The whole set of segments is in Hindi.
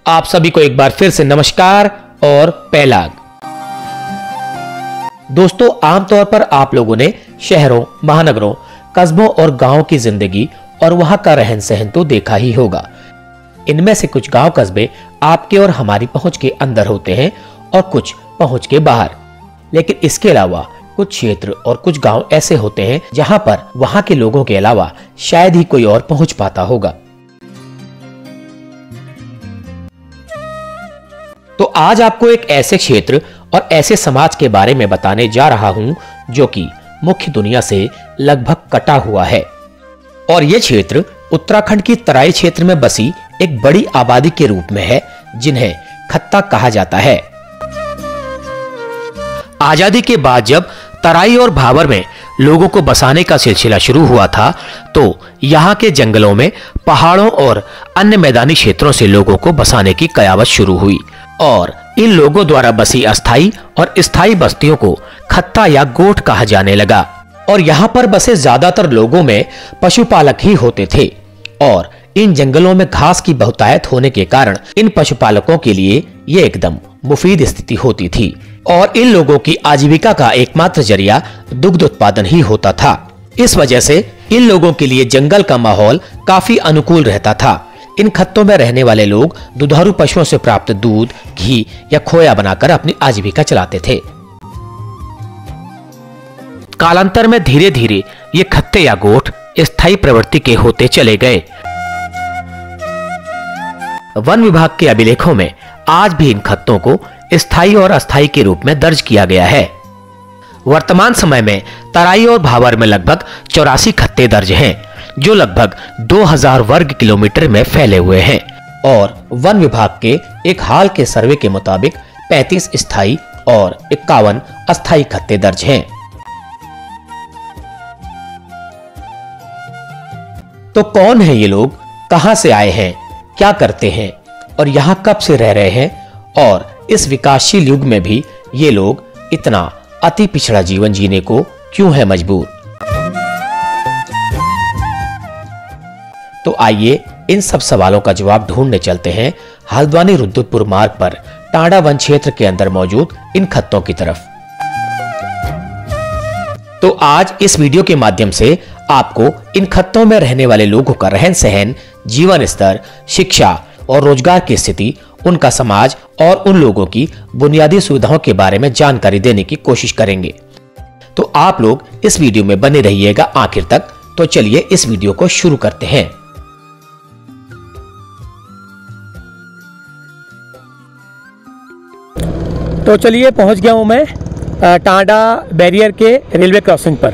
आप सभी को एक बार फिर से नमस्कार और पैलाग। दोस्तों, आमतौर पर आप लोगों ने शहरों, महानगरों, कस्बों और गांवों की जिंदगी और वहां का रहन सहन तो देखा ही होगा। इनमें से कुछ गांव कस्बे आपके और हमारी पहुंच के अंदर होते हैं और कुछ पहुंच के बाहर। लेकिन इसके अलावा कुछ क्षेत्र और कुछ गांव ऐसे होते हैं जहां पर वहां के लोगों के अलावा शायद ही कोई और पहुंच पाता होगा। तो आज आपको एक ऐसे क्षेत्र और ऐसे समाज के बारे में बताने जा रहा हूं जो कि मुख्य दुनिया से लगभग कटा हुआ है। और यह क्षेत्र उत्तराखंड की तराई क्षेत्र में बसी एक बड़ी आबादी के रूप में है, जिन्हें खत्ता कहा जाता है। आजादी के बाद जब तराई और भाबर में लोगों को बसाने का सिलसिला शुरू हुआ था, तो यहाँ के जंगलों में, पहाड़ों और अन्य मैदानी क्षेत्रों से लोगों को बसाने की कयावत शुरू हुई और इन लोगों द्वारा बसी अस्थायी और स्थायी बस्तियों को खत्ता या गोठ कहा जाने लगा। और यहाँ पर बसे ज्यादातर लोगों में पशुपालक ही होते थे और इन जंगलों में घास की बहुतायत होने के कारण इन पशुपालकों के लिए ये एकदम मुफीद स्थिति होती थी और इन लोगों की आजीविका का एकमात्र जरिया दुग्ध उत्पादन ही होता था। इस वजह से इन लोगों के लिए जंगल का माहौल काफी अनुकूल रहता था। इन खत्तों में रहने वाले लोग दुधारू पशुओं से प्राप्त दूध, घी या खोया बनाकर अपनी आजीविका चलाते थे। कालांतर में धीरे धीरे ये खत्ते या गोठ स्थायी प्रवृत्ति के होते चले गए। वन विभाग के अभिलेखों में आज भी इन खत्तों को स्थायी और अस्थायी के रूप में दर्ज किया गया है। वर्तमान समय में तराई और भाबर में लगभग 84 खत्ते दर्ज हैं, जो लगभग 2000 वर्ग किलोमीटर में फैले हुए हैं। और वन विभाग के एक हाल के सर्वे के मुताबिक 35 स्थायी और 51 अस्थायी खत्ते दर्ज हैं। तो कौन है ये लोग, कहां से आए हैं, क्या करते हैं और यहां कब से रह रहे हैं, और इस विकासशील युग में भी ये लोग इतना अति पिछड़ा जीवन जीने को क्यों है मजबूर। तो आइए इन सब सवालों का जवाब ढूंढने चलते हैं हल्द्वानी रुद्रपुर मार्ग पर टांडा वन क्षेत्र के अंदर मौजूद इन खत्तों की तरफ। तो आज इस वीडियो के माध्यम से आपको इन खत्तों में रहने वाले लोगों का रहन सहन, जीवन स्तर, शिक्षा और रोजगार की स्थिति, उनका समाज और उन लोगों की बुनियादी सुविधाओं के बारे में जानकारी देने की कोशिश करेंगे। तो आप लोग इस वीडियो में बने रहिएगा आखिर तक। तो चलिए इस वीडियो को शुरू करते हैं। तो चलिए पहुंच गया हूं मैं टांडा बैरियर के रेलवे क्रॉसिंग पर।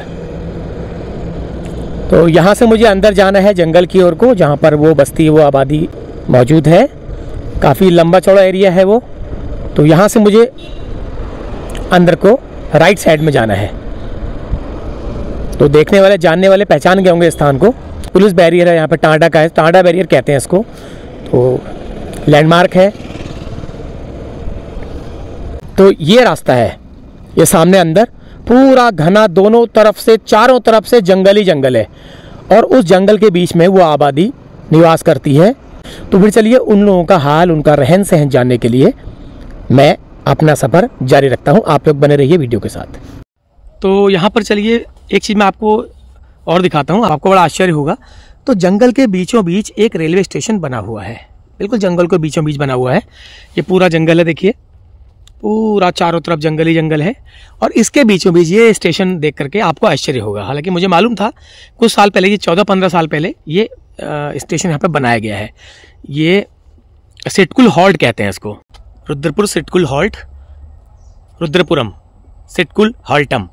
तो यहाँ से मुझे अंदर जाना है जंगल की ओर को, जहाँ पर वो बस्ती, वो आबादी मौजूद है। काफ़ी लंबा चौड़ा एरिया है वो। तो यहाँ से मुझे अंदर को राइट साइड में जाना है। तो देखने वाले, जानने वाले पहचान गए होंगे इस स्थान को। पुलिस बैरियर है यहाँ पर, टांडा का है, टांडा बैरियर कहते हैं इसको। तो लैंडमार्क है। तो ये रास्ता है, ये सामने अंदर पूरा घना, दोनों तरफ से, चारों तरफ से जंगल ही जंगल है और उस जंगल के बीच में वो आबादी निवास करती है। तो फिर चलिए उन लोगों का हाल, उनका रहन सहन जानने के लिए मैं अपना सफ़र जारी रखता हूँ। आप लोग बने रहिए वीडियो के साथ। तो यहाँ पर चलिए एक चीज़ मैं आपको और दिखाता हूँ, आपको बड़ा आश्चर्य होगा। तो जंगल के बीचों बीच एक रेलवे स्टेशन बना हुआ है, बिल्कुल जंगल के बीचों बीच बना हुआ है। ये पूरा जंगल है, देखिए पूरा चारों तरफ जंगल ही जंगल है और इसके बीचों बीच ये स्टेशन देख करके आपको आश्चर्य होगा। हालांकि मुझे मालूम था कुछ साल पहले, ये 14-15 साल पहले ये स्टेशन यहाँ पे बनाया गया है। ये सिटकुल हॉल्ट कहते हैं इसको, रुद्रपुर सिटकुल हॉल्ट, रुद्रपुरम सिटकुल हॉल्टम।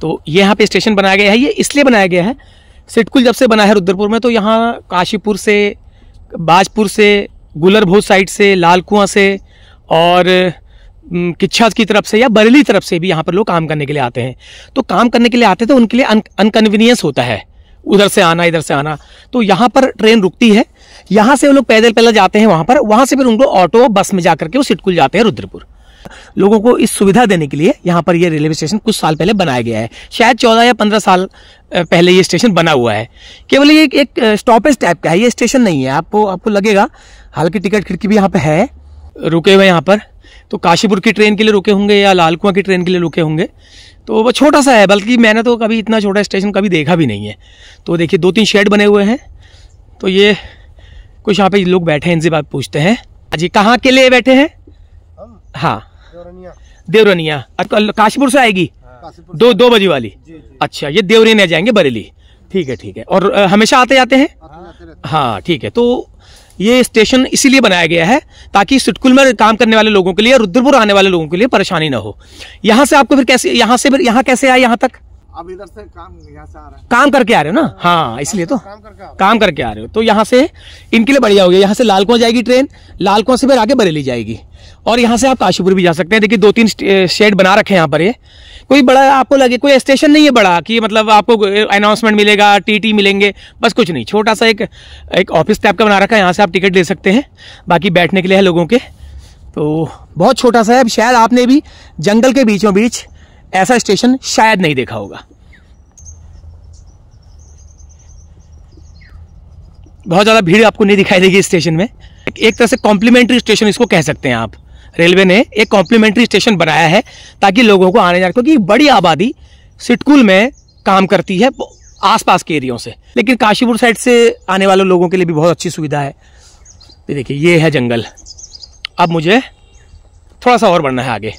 तो ये यहाँ पे स्टेशन बनाया गया है। ये इसलिए बनाया गया है, सिटकुल जब से बना है रुद्रपुर में, तो यहाँ काशीपुर से, बाजपुर से, गुलरभोज साइड से, लाल कुआं से और किच्छा की तरफ से या बरेली तरफ से भी यहाँ पर लोग काम करने के लिए आते हैं। तो काम करने के लिए आते तो उनके लिए अनकन्वीनियंस होता है, उधर से आना, इधर से आना। तो यहाँ पर ट्रेन रुकती है, यहाँ से वो लोग पैदल पैदल जाते हैं वहाँ पर, वहाँ से फिर उनको ऑटो बस में जाकर के वो सिटकुल जाते हैं रुद्रपुर। लोगों को इस सुविधा देने के लिए यहाँ पर ये रेलवे स्टेशन कुछ साल पहले बनाया गया है। शायद 14 या 15 साल पहले ये स्टेशन बना हुआ है। केवल ये एक स्टॉपेज टाइप का है, ये स्टेशन नहीं है। आपको लगेगा, हालांकि टिकट खिड़की भी यहाँ पे है, रुके हुए यहाँ पर। तो काशीपुर की ट्रेन के लिए रुके होंगे या लाल कुआं की ट्रेन के लिए रुके होंगे। तो वो छोटा सा है, बल्कि मैंने तो कभी इतना छोटा स्टेशन कभी देखा भी नहीं है। तो देखिए 2-3 शेड बने हुए हैं। तो ये कुछ यहाँ पे लोग बैठे हैं, इनसे बात पूछते हैं। जी कहाँ के लिए बैठे हैं? हाँ देवरनिया। काशीपुर से आएगी 2 बजे वाली। अच्छा, ये देवरनिया जाएंगे बरेली। ठीक है। और हमेशा आते जाते हैं? हाँ ठीक है। तो ये स्टेशन इसीलिए बनाया गया है ताकि सिडकुल में काम करने वाले लोगों के लिए, रुद्रपुर आने वाले लोगों के लिए परेशानी ना हो। यहाँ से आपको फिर कैसे, यहाँ कैसे आए यहाँ तक? अब इधर से यहाँ से आ रहा है। काम करके आ रहे हो ना? हाँ, इसलिए तो काम करके आ रहे हो। तो यहाँ से इनके लिए बढ़िया हो गया। यहाँ से लाल कुआं जाएगी ट्रेन, लाल कुआं से फिर आगे बरेली जाएगी, और यहाँ से आप काशीपुर भी जा सकते हैं। देखिए 2-3 शेड बना रखे हैं यहाँ पर। ये कोई बड़ा आपको लगे, कोई स्टेशन नहीं है बड़ा कि मतलब आपको अनाउंसमेंट मिलेगा, टीटी मिलेंगे, बस कुछ नहीं। छोटा सा एक ऑफिस टाइप का बना रखा है। यहाँ से आप टिकट ले सकते हैं, बाकी बैठने के लिए है लोगों के। तो बहुत छोटा सा है। शायद आपने भी जंगल के बीचों बीच ऐसा स्टेशन शायद नहीं देखा होगा। बहुत ज्यादा भीड़ आपको नहीं दिखाई देगी स्टेशन में। एक तरह से कॉम्प्लीमेंट्री स्टेशन इसको कह सकते हैं आप। रेलवे ने एक कॉम्प्लीमेंट्री स्टेशन बनाया है ताकि लोगों को आने जाने, क्योंकि बड़ी आबादी सिडकुल में काम करती है आसपास के एरियो से, लेकिन काशीपुर साइड से आने वाले लोगों के लिए भी बहुत अच्छी सुविधा है। तो देखिए ये है जंगल। अब मुझे थोड़ा सा और बढ़ना है आगे।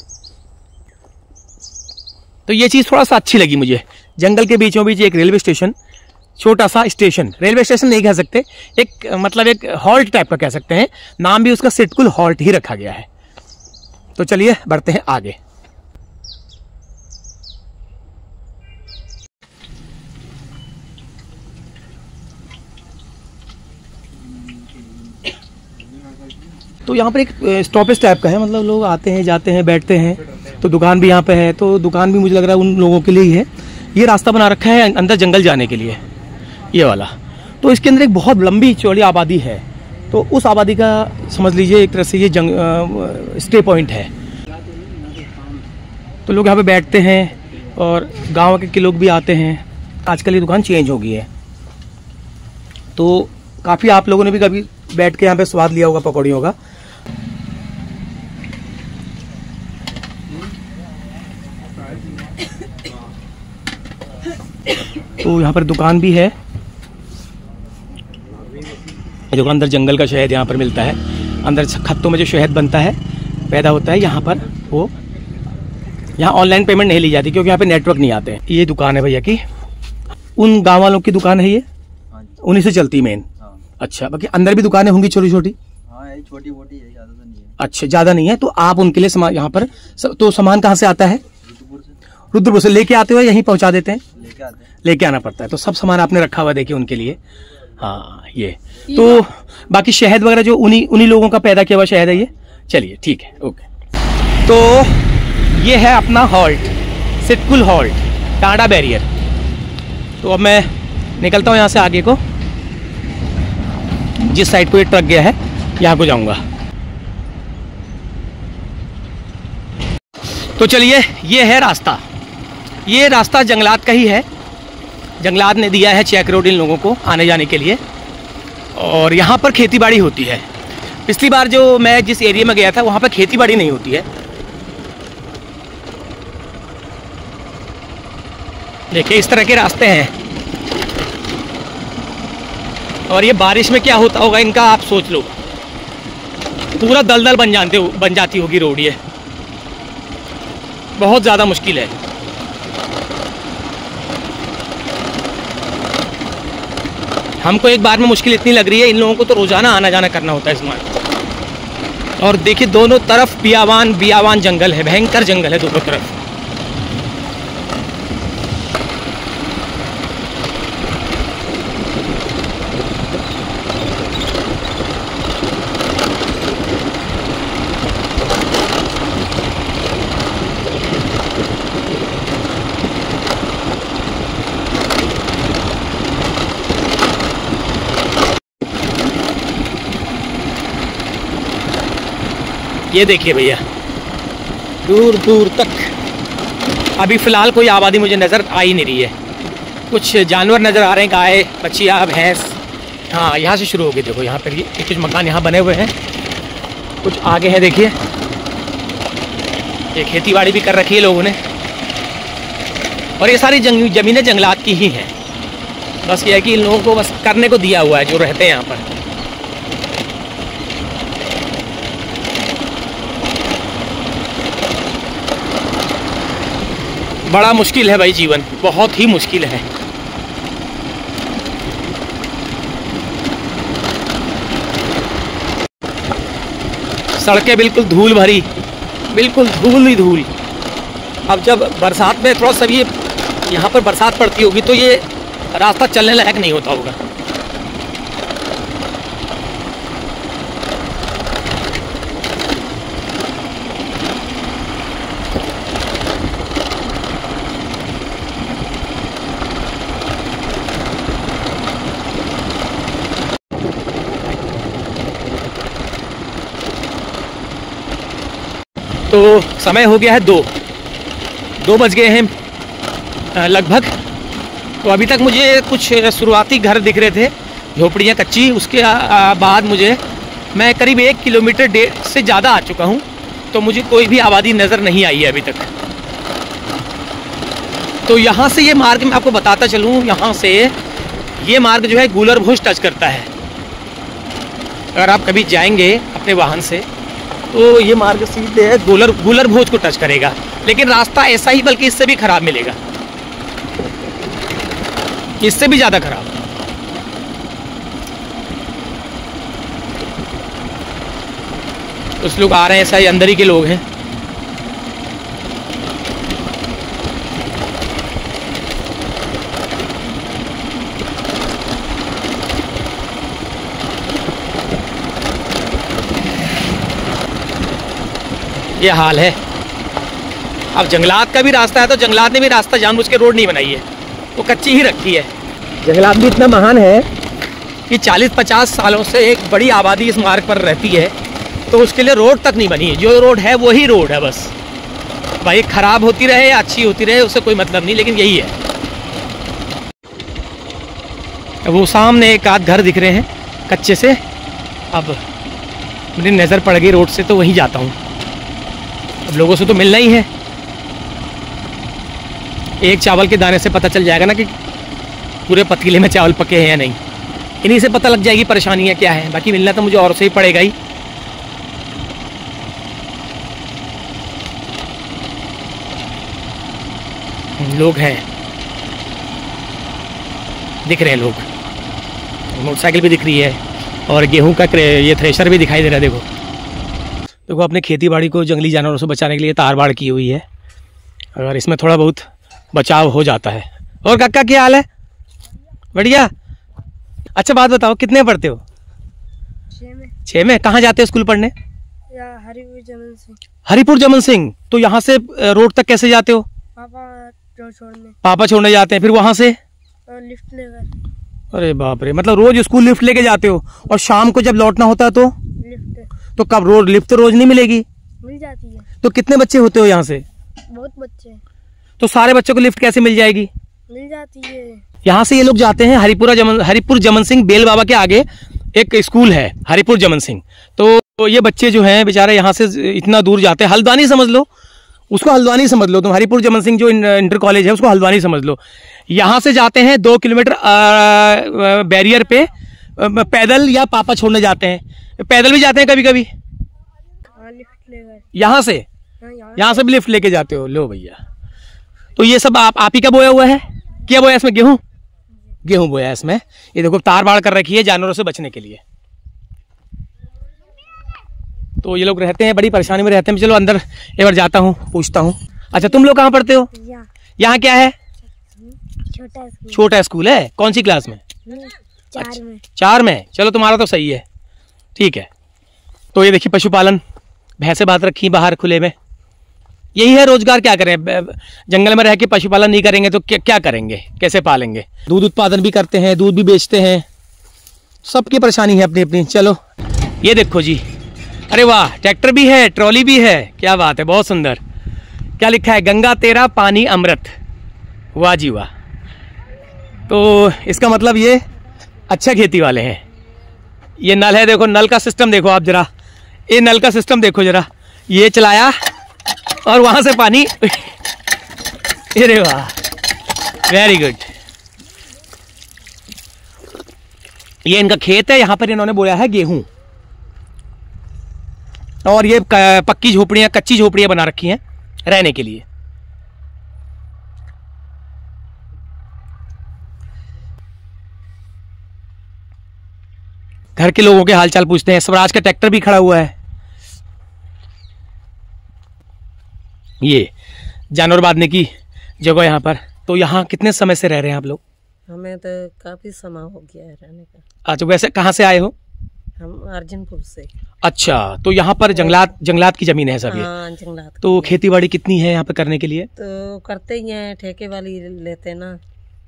तो ये चीज थोड़ा सा अच्छी लगी मुझे। जंगल के बीचों बीच एक रेलवे स्टेशन, छोटा सा स्टेशन, रेलवे स्टेशन नहीं कह सकते, एक मतलब एक हॉल्ट टाइप का कह सकते हैं। नाम भी उसका सिडकुल हॉल्ट ही रखा गया है। तो चलिए बढ़ते हैं आगे। तो यहाँ पर एक स्टॉपेज टाइप का है, मतलब लोग आते हैं जाते हैं बैठते हैं। तो दुकान भी यहाँ पे है, तो दुकान भी मुझे लग रहा है उन लोगों के लिए ही है। ये रास्ता बना रखा है अंदर जंगल जाने के लिए, ये वाला। तो इसके अंदर एक बहुत लंबी चौड़ी आबादी है। तो उस आबादी का समझ लीजिए एक तरह से ये स्टे पॉइंट है। तो लोग यहाँ पे बैठते हैं और गांव के लोग भी आते हैं। आजकल ये दुकान चेंज हो गई है। तो काफ़ी आप लोगों ने भी कभी बैठ के यहाँ पे स्वाद लिया होगा पकौड़ियों का। तो यहाँ पर दुकान भी है। जो अंदर जंगल का शहद यहाँ पर मिलता है, अंदर खत्तों में जो शहद बनता है, पैदा होता है यहाँ पर। वो यहाँ ऑनलाइन पेमेंट नहीं ली जाती क्योंकि यहाँ पे नेटवर्क नहीं आते हैं। ये दुकान है भैया की, उन गांव वालों की दुकान है ये, उन्हीं से चलती मेन। अच्छा, बाकी अंदर भी दुकानें होंगी छोटी छोटी? छोटी मोटी है, ज्यादा तो नहीं है। अच्छा, ज्यादा नहीं है। तो आप उनके लिए सामान यहाँ पर, तो सामान कहाँ से आता है? रुद्रपुर से लेके आते हो, यहीं पहुँचा देते हैं? लेके आना पड़ता है। तो सब सामान आपने रखा हुआ देखिए उनके लिए। हाँ, ये तो बाकी शहद वगैरह जो उन्हीं लोगों का पैदा किया हुआ शहद है ये। चलिए ठीक है, ओके। तो ये है अपना halt, SIDCUL halt, Tanda barrier. तो अब मैं निकलता हूँ यहाँ से आगे को, जिस साइड को ये ट्रक गया है यहाँ को जाऊँगा। तो चलिए, ये है रास्ता। ये रास्ता जंगलात का ही है। जंगलात ने दिया है चेक रोड इन लोगों को आने जाने के लिए। और यहाँ पर खेती बाड़ी होती है। पिछली बार जो मैं जिस एरिया में गया था वहाँ पर खेती बाड़ी नहीं होती है। देखिए इस तरह के रास्ते हैं। और ये बारिश में क्या होता होगा इनका, आप सोच लो। पूरा दलदल बन जाती होगी रोड। ये बहुत ज़्यादा मुश्किल है। हमको एक बार में मुश्किल इतनी लग रही है, इन लोगों को तो रोजाना आना जाना करना होता है इस मार्ग। और देखिए दोनों तरफ बियावान जंगल है, भयंकर जंगल है दोनों तरफ। ये देखिए भैया, दूर दूर तक। अभी फ़िलहाल कोई आबादी मुझे नज़र आ ही नहीं रही है। कुछ जानवर नज़र आ रहे हैं, गाय, बछिया, भैंस। हाँ, यहाँ से शुरू हो गई। देखो यहाँ पर ये कुछ मकान यहाँ बने हुए हैं, कुछ आगे हैं। देखिए ये खेती बाड़ी भी कर रखी है लोगों ने, और ये सारी ज़मीनें जंगलात की ही हैं। बस ये है कि इन लोगों को बस करने को दिया हुआ है जो रहते हैं यहाँ पर। बड़ा मुश्किल है भाई जीवन, बहुत ही मुश्किल है। सड़कें बिल्कुल धूल भरी, बिल्कुल धूल ही धूल। अब जब बरसात में थोड़ा सा ये यहाँ पर बरसात पड़ती होगी तो ये रास्ता चलने लायक नहीं होता होगा। तो समय हो गया है 2 बज गए हैं लगभग। तो अभी तक मुझे कुछ शुरुआती घर दिख रहे थे, झोपड़ियाँ कच्ची। उसके बाद मैं करीब 1 किलोमीटर डेढ़ से ज़्यादा आ चुका हूँ, तो मुझे कोई भी आबादी नज़र नहीं आई है अभी तक। तो यहाँ से ये मार्ग मैं आपको बताता चलूँ, यहाँ से ये मार्ग जो है गूलर भोज टच करता है। अगर आप कभी जाएंगे अपने वाहन से तो ये मार्ग सीधे है गूलर भोज को टच करेगा, लेकिन रास्ता ऐसा ही बल्कि इससे भी ख़राब मिलेगा, इससे भी ज़्यादा खराब। कुछ लोग आ रहे हैं, ऐसा ही अंदर ही के लोग हैं। ये हाल है। अब जंगलात का भी रास्ता है, तो जंगलात ने भी रास्ता जानबूझ के रोड नहीं बनाई है, वो कच्ची ही रखी है। जंगलात भी इतना महान है कि 40-50 सालों से एक बड़ी आबादी इस मार्ग पर रहती है, तो उसके लिए रोड तक नहीं बनी है। जो रोड है वही रोड है बस। भाई ख़राब होती रहे या अच्छी होती रहे उससे कोई मतलब नहीं, लेकिन यही है। वो सामने एक आध घर दिख रहे हैं कच्चे से। अब मेरी नज़र पड़ गई रोड से, तो वहीं जाता हूँ। अब लोगों से तो मिलना ही है। एक चावल के दाने से पता चल जाएगा ना कि पूरे पतीले में चावल पके हैं या नहीं। इन्हीं से पता लग जाएगी परेशानियाँ क्या है। बाकी मिलना तो मुझे और से ही पड़ेगा ही। लोग हैं, दिख रहे हैं लोग। मोटरसाइकिल भी दिख रही है और गेहूं का ये थ्रेशर भी दिखाई दे रहा है। देखो अपने खेती बाड़ी को जंगली जानवरों से बचाने के लिए तार बाड़ की हुई है। अगर इसमें थोड़ा बहुत बचाव हो जाता है। और काका क्या हाल है? बढ़िया। अच्छा बात बताओ, कितने पढ़ते हो? 6 में। कहाँ जाते हो स्कूल पढ़ने? हरिपुर जमन सिंह। हरिपुर जमन सिंह। तो यहाँ से रोड तक कैसे जाते हो? पापा छोड़ने जाते हैं, फिर वहाँ से लिफ्ट लेकर। अरे बाप रे, मतलब रोज स्कूल लिफ्ट लेके जाते हो? और शाम को जब लौटना होता है तो लिफ्ट। तो कब रोज लिफ्ट तो रोज नहीं मिलेगी? मिल जाती है। तो कितने बच्चे होते हो यहाँ से? बहुत बच्चे। तो सारे बच्चों को लिफ्ट कैसे मिल जाएगी? मिल जाती है। यहाँ से ये लोग जाते हैं हरिपुर जमन सिंह बेल बाबा के आगे एक स्कूल है हरिपुर जमन सिंह। तो ये बच्चे जो हैं बेचारे यहाँ से इतना दूर जाते हैं। हल्द्वानी समझ लो उसको, हल्द्वानी समझ लो तुम। हरिपुर जमन सिंह जो इंटर कॉलेज है उसको हल्द्वानी समझ लो। यहाँ से जाते हैं 2 किलोमीटर बैरियर पे पैदल, या पापा छोड़ने जाते हैं। पैदल भी जाते हैं कभी कभी यहाँ से। यहाँ से भी लिफ्ट लेके जाते हो? लो भैया। तो ये सब आप ही का बोया हुआ है? क्या बोया इसमें? गेहूं बोया है इसमें। ये देखो तार बाड़ कर रखी है जानवरों से बचने के लिए। तो ये लोग रहते हैं, बड़ी परेशानी में रहते हैं। चलो अंदर एक बार जाता हूँ, पूछता हूँ। अच्छा तुम लोग कहाँ पढ़ते हो? यहाँ क्या है? छोटा स्कूल है। कौन सी क्लास में? 4 में। चलो तुम्हारा तो सही है, ठीक है। तो ये देखिए पशुपालन, भैंसे बात रखी बाहर खुले में। यही है रोजगार। क्या करें, जंगल में रह के पशुपालन नहीं करेंगे तो क्या करेंगे, कैसे पालेंगे? दूध उत्पादन भी करते हैं, दूध भी बेचते हैं। सबकी परेशानी है अपनी अपनी। चलो ये देखो जी, अरे वाह, ट्रैक्टर भी है, ट्रॉली भी है। क्या बात है, बहुत सुंदर। क्या लिखा है, गंगा तेरा पानी अमृत। वाह जी वाह। तो इसका मतलब ये अच्छा खेती वाले हैं। ये नल है, देखो नल का सिस्टम देखो आप जरा, ये नल का सिस्टम देखो जरा, ये चलाया और वहां से पानी अरे वाह, वेरी गुड। ये इनका खेत है, यहां पर इन्होंने बोया है गेहूं, और ये पक्की झोपड़ियां, कच्ची झोपड़ियां बना रखी हैं रहने के लिए। घर के लोगों के हालचाल पूछते हैं। स्वराज का ट्रैक्टर भी खड़ा हुआ है। ये जानवर बांधने की जगह यहाँ पर। तो यहाँ कितने समय से रह रहे हैं आप लोग? हमें तो काफी समय हो गया है रहने का। अच्छा, वैसे कहाँ से आए हो? हम अर्जुनपुर से। अच्छा, तो यहाँ पर जंगलात की जमीन है सब ये? हाँ, जंगलात। तो खेती बाड़ी कितनी है यहाँ पे करने के लिए? तो करते ही हैं, ठेके वाली लेते हैं ना।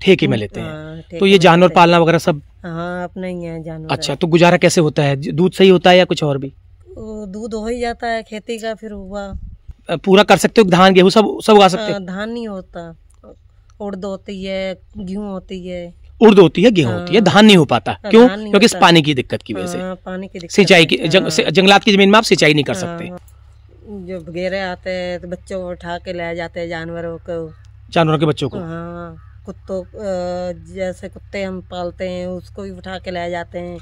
ठेके में लेते हैं। हाँ, तो ये जानवर पालना वगैरह सब? हाँ, अपना ही है जानवर। अच्छा, तो गुजारा कैसे होता है? दूध सही होता है या कुछ और भी? तो दूध हो ही जाता है खेती का, फिर हुआ पूरा कर सकते हो? धान गेहूँ सब उगा सकते हो? धान नहीं होता, उड़द होती है, गेहूँ होती है। उड़द होती है, गेहूँ होती है, धान नहीं हो पाता। क्यों? धान नहीं क्योंकि इस होता। पानी की दिक्कत की वजह से। पानी की दिक्कत सिंचाई की है। जंगलात की जमीन में आप सिंचाई नहीं कर सकते। जो वगैरह आते हैं तो बच्चों को उठा के ले जाते हैं, जानवरों को, जानवरों के बच्चों को। हाँ, कुत्तों, जैसे कुत्ते हम पालते हैं उसको भी उठा के ले जाते हैं।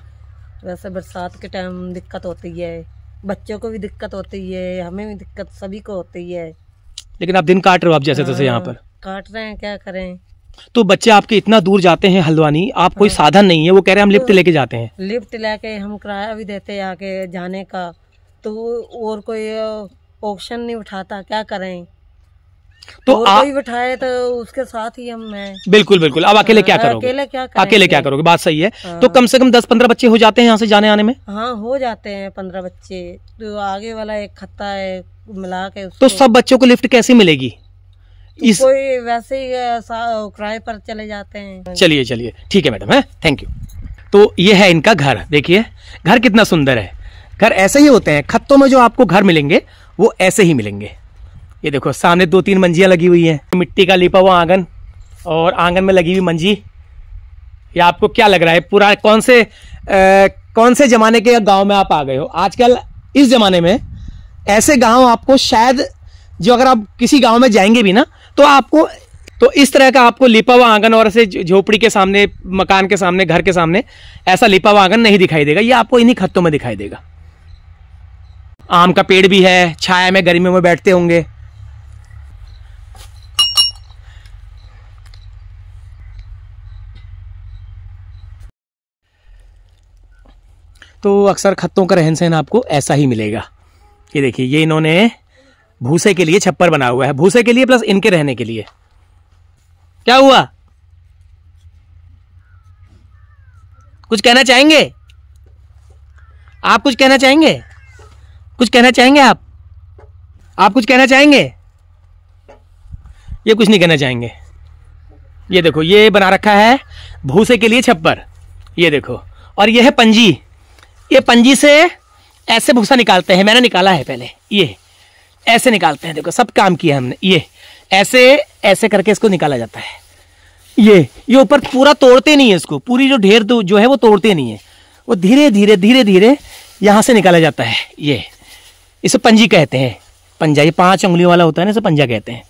वैसे बरसात के टाइम दिक्कत होती है, बच्चों को भी दिक्कत होती है, हमें भी दिक्कत, सभी को होती है। लेकिन आप दिन काट रहे हो आप जैसे तैसे यहाँ पर? काट रहे हैं, क्या करें। तो बच्चे आपके इतना दूर जाते हैं हल्द्वानी, आप कोई साधन नहीं है, वो कह रहे हैं हम लिफ्ट लेके जाते हैं। लिफ्ट लेके हम किराया भी देते हैं आके जाने का, तो और कोई ऑप्शन नहीं उठाता, क्या करें। तो कोई बिठाए तो उसके साथ ही हम हैं। बिल्कुल बिल्कुल। अब अकेले क्या करोगे? अकेले क्या करेंगे? अकेले क्या करोगे, बात सही है। तो कम से कम 10-15 बच्चे हो जाते हैं यहाँ से जाने आने में? हाँ, हो जाते हैं 15 बच्चे। तो आगे वाला एक खत्ता है, मिला के उसको। तो सब बच्चों को लिफ्ट कैसे मिलेगी? तो कोई वैसे ही किराए पर चले जाते हैं। चलिए चलिए, ठीक है मैडम, है, थैंक यू। तो ये है इनका घर, देखिए घर कितना सुंदर है। घर ऐसे ही होते हैं, खत्तों में जो आपको घर मिलेंगे वो ऐसे ही मिलेंगे। ये देखो सामने 2-3 मंजियां लगी हुई हैं, मिट्टी का लिपा हुआ आंगन, और आंगन में लगी हुई मंजी। ये आपको क्या लग रहा है, पूरा कौन से जमाने के गांव में आप आ गए हो? आजकल इस जमाने में ऐसे गांव आपको शायद, जो अगर आप किसी गांव में जाएंगे भी ना, तो आपको तो इस तरह का आपको लिपा हुआ आंगन और ऐसे झोपड़ी के सामने, मकान के सामने, घर के सामने ऐसा लिपा हुआ आंगन नहीं दिखाई देगा। ये आपको इन्हीं खत्तों में दिखाई देगा। आम का पेड़ भी है, छाया में गर्मियों में बैठते होंगे। तो अक्सर खत्तों का रहन सहन आपको ऐसा ही मिलेगा। ये देखिए, ये इन्होंने भूसे के लिए छप्पर बना हुआ है, भूसे के लिए प्लस इनके रहने के लिए। क्या हुआ, कुछ कहना चाहेंगे आप? कुछ कहना चाहेंगे? कुछ कहना चाहेंगे आप? कुछ कहना चाहेंगे? ये कुछ नहीं कहना चाहेंगे। ये देखो, ये बना रखा है भूसे के लिए छप्पर, ये देखो। और ये है पंजी, ये पंजी से ऐसे भूसा निकालते हैं, मैंने निकाला है पहले। ये ऐसे निकालते हैं, देखो सब काम किया हमने। ये ऐसे ऐसे करके इसको निकाला जाता है। ये ऊपर पूरा तोड़ते नहीं है इसको, पूरी जो ढेर जो है वो तोड़ते नहीं है, वो धीरे धीरे यहां से निकाला जाता है। ये इसे पंजी कहते हैं, पंजा। ये 5 उंगलियों वाला होता है ना, इसे पंजा कहते हैं।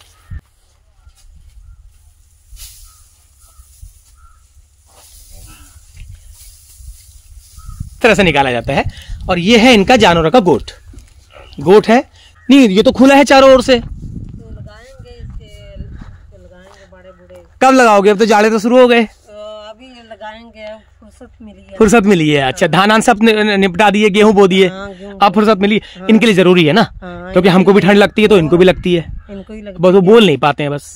तरह से निकाला जाता है। और ये है इनका जानवरों का गोठ है। नहीं, ये तो खुला है चारों ओर से। लगाएंगे इसके, लगाएंगे बड़े बूढ़े। कब लगाओगे? अब तो जाड़े तो शुरू हो गए। अभी लगाएंगे, अब फुर्सत मिली है। अच्छा, धान सब निपटा दिए, गेहूं बो दिए, अब फुर्सत मिली। इनके लिए जरूरी है ना, क्योंकि हमको भी ठंड लगती है तो इनको भी लगती है, बस वो बोल नहीं पाते हैं बस।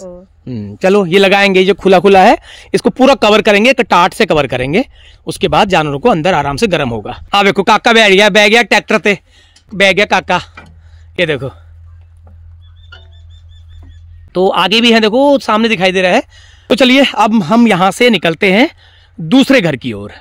चलो, ये लगाएंगे, जो खुला खुला है इसको पूरा कवर करेंगे, एक टाट से कवर करेंगे। उसके बाद जानवरों को अंदर आराम से गर्म होगा। हाँ देखो, काका बैठ गया ट्रैक्टर पे, बैठ गया काका। ये देखो, तो आगे भी है, देखो सामने दिखाई दे रहा है। तो चलिए अब हम यहां से निकलते हैं दूसरे घर की ओर।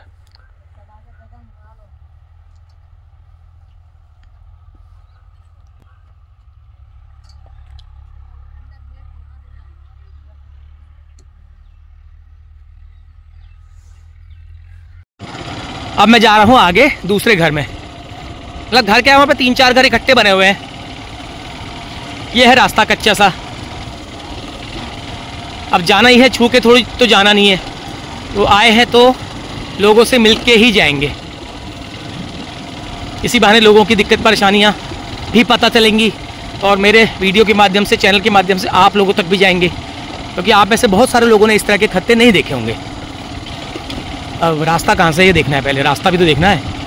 अब मैं जा रहा हूँ आगे दूसरे घर में। मतलब घर क्या है, वहाँ पे 3-4 घर इकट्ठे बने हुए हैं। ये है रास्ता कच्चा सा, अब जाना ही है, छू के थोड़ी तो जाना नहीं है। तो आए हैं तो लोगों से मिल के ही जाएंगे, इसी बहाने लोगों की दिक्कत परेशानियाँ भी पता चलेंगी और मेरे वीडियो के माध्यम से, चैनल के माध्यम से आप लोगों तक भी जाएंगे, क्योंकि आप में से बहुत सारे लोगों ने इस तरह के खत्ते नहीं देखे होंगे। अब रास्ता कहाँ से ये देखना है, पहले रास्ता भी तो देखना है।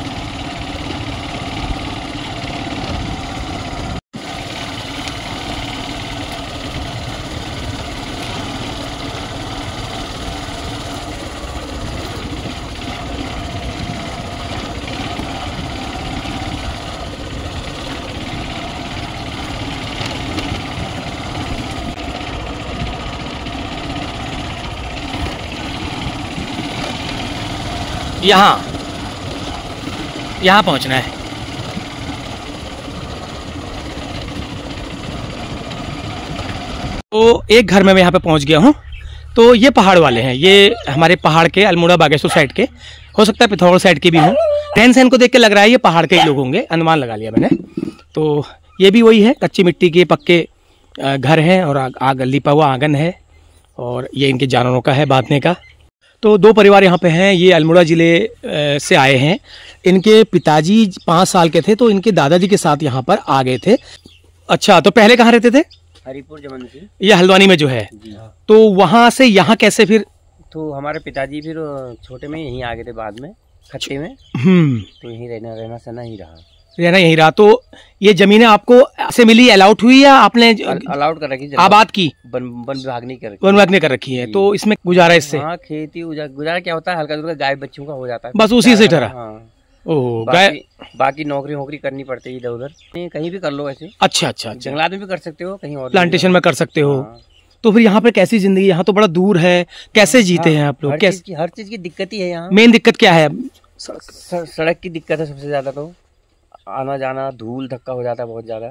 यहाँ पहुँचना है। तो एक घर में मैं यहाँ पे पहुँच गया हूँ। तो ये पहाड़ वाले हैं, ये हमारे पहाड़ के अल्मोड़ा बागेश्वर साइड के, हो सकता है पिथौरागढ़ साइड के भी हों। रहन सहन को देख के लग रहा है ये पहाड़ के ही लोग होंगे, अनुमान लगा लिया मैंने। तो ये भी वही है, कच्ची मिट्टी के पक्के घर हैं और आग लिपा हुआ आंगन है, और ये इनके जानवरों का है बांधने का। तो 2 परिवार यहाँ पे हैं, ये अल्मोड़ा ज़िले से आए हैं। इनके पिताजी 5 साल के थे तो इनके दादाजी के साथ यहाँ पर आ गए थे। अच्छा, तो पहले कहाँ रहते थे? हरिपुर जमन सिंह, ये हल्द्वानी में जो है। जी। तो वहाँ से यहाँ कैसे फिर? तो हमारे पिताजी फिर छोटे में यहीं आ गए थे, बाद में खट्टे में। तो यहीं रहना सहना ही रहा। रहना यहीं रहा। तो ये जमीनें आपको ऐसे मिली, अलाउट हुई या आपने अलाउड कर रखी, आबाद की? वन विभाग नहीं कर रखी। वन विभाग ने कर रखी है। तो इसमें गुजारा इससे? हाँ, खेती गुजारा क्या होता है, हल्का फुल्का गाय बच्चों का हो जाता है, बस उसी से ठहरा। हाँ। ओह, बाकी नौकरी करनी पड़ती है इधर उधर, कहीं भी कर लो ऐसे। अच्छा अच्छा, जंगलात में भी कर सकते हो, कहीं और प्लांटेशन में कर सकते हो। हाँ। तो फिर यहाँ पे कैसी जिंदगी? यहाँ तो बड़ा दूर है, कैसे जीते हैं आप लोग? हर चीज की दिक्कत ही है यहाँ। मेन दिक्कत क्या है? सड़क की दिक्कत है सबसे ज्यादा। तो आना जाना धूल धक्का हो जाता है बहुत ज्यादा।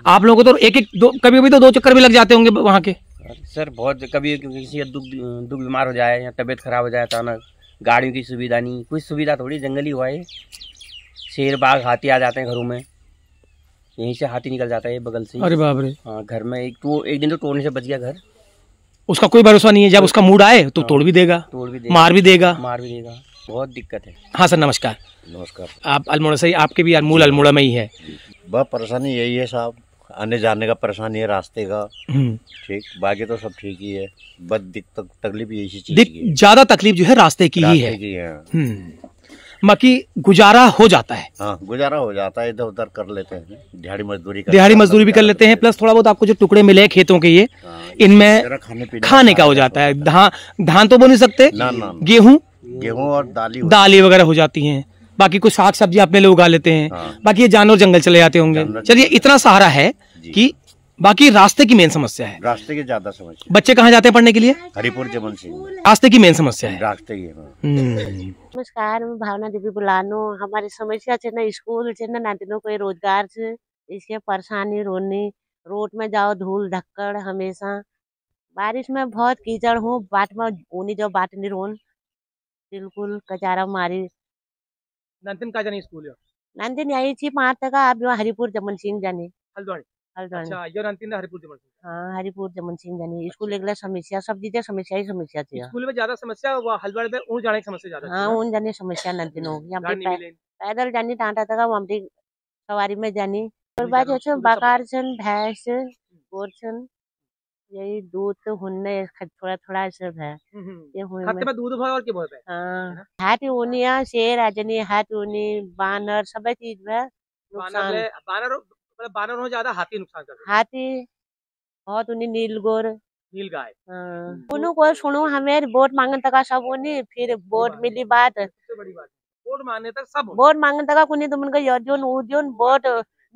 आप लोगों को तो एक कभी कभी तो 2 चक्कर भी लग जाते होंगे वहाँ के? सर बहुत, कभी किसी का दुख बीमार हो जाए या तबीयत खराब हो जाए अचानक, गाड़ियों की सुविधा नहीं, कोई सुविधा थोड़ी, जंगली हुआ है। शेर बाघ हाथी आ जाते हैं घरों में, यहीं से हाथी निकल जाता है बगल से। अरे बाप रे। हाँ, घर में एक दिन तो तोड़ने से बच गया घर। उसका कोई भरोसा नहीं है, जब उसका मूड आए तो तोड़ भी देगा, मार भी देगा। बहुत दिक्कत है। हाँ सर, नमस्कार। नमस्कार। आप अल्मोड़ा से, आपके भी मूल अल्मोड़ा में ही है? बस परेशानी यही है साहब, आने जाने का परेशानी है, रास्ते का। ठीक, बाकी तो सब ठीक ही है, बस दिक्कत तकलीफ यही चीज की है। ज्यादा तकलीफ जो है रास्ते की ही है। बाकी गुजारा हो जाता है। हाँ, गुजारा हो जाता है, इधर उधर कर लेते हैं, दिहाड़ी मजदूरी भी कर लेते हैं। प्लस थोड़ा बहुत आपको जो टुकड़े मिले हैं खेतों के, ये इनमें खाने का हो जाता है। धान तो बो नहीं सकते, गेहूं और दाली वगैरह हो जाती हैं। बाकी कुछ साग सब्जी अपने लोग उगा लेते हैं। बाकी ये जानवर जंगल चले जाते होंगे। चलिए, इतना सहारा है कि बाकी रास्ते की मेन समस्या है। रास्ते की ज्यादा समस्या। बच्चे कहाँ जाते हैं पढ़ने के लिए? हरिपुर जमन सिंह। रास्ते की मेन समस्या है, रास्ते की। नमस्कार, मैं भावना देवी बुलानो। हमारी समस्या है ना, स्कूल से ना नातिनों को रोजगार से इसके परेशानी रोनी। रोड में जाओ धूल धक्कड़ हमेशा, बारिश में बहुत कीचड़ हूँ, बाट में ऊनी जो बाट नहीं रोन, बिल्कुल कचारा मारी। नंदन का जानी स्कूल है? नंदन यही थी 5 टका, अब हरिपुर जमन सिंह जाने। हल्द्वानी। अच्छा, ये नंदन हरिपुर जमन सिंह। हाँ, हरिपुर जमन सिंह जाने स्कूल। एक समस्या, सब चीजें समस्या ही समस्या थी। स्कूल में ज्यादा समस्या, वो हल्द्वानी में ऊन जाने की समस्या ज्यादा। हाँ, ऊन जाने समस्या नंदन होगी। पैदल जानी टाटा तक, हमारी सवारी में जानी। और बात बकार छन, भैंस गोर छन, यही दूध तो हुन्ने थोड़ा थोड़ा सब है। ये खाते में दूध भाव और के बहुत है। हाँ, हाथी ऊनिया, शेर आजनी, हाथी ऊनी, बानर, सब चीज है नुकसान। बानर हो ज्यादा, हाथी नुकसान कर। हाथी बहुत उन्हीं नील गाय। उन्हों को सुनो, हमें वोट मांगने तक सब उन्हीं, फिर वोट मिली बात। सबसे बड़ी बात वोट मांगने तक सब, वोट मांगने तक कुनी तुम उनका योजन उजन वोट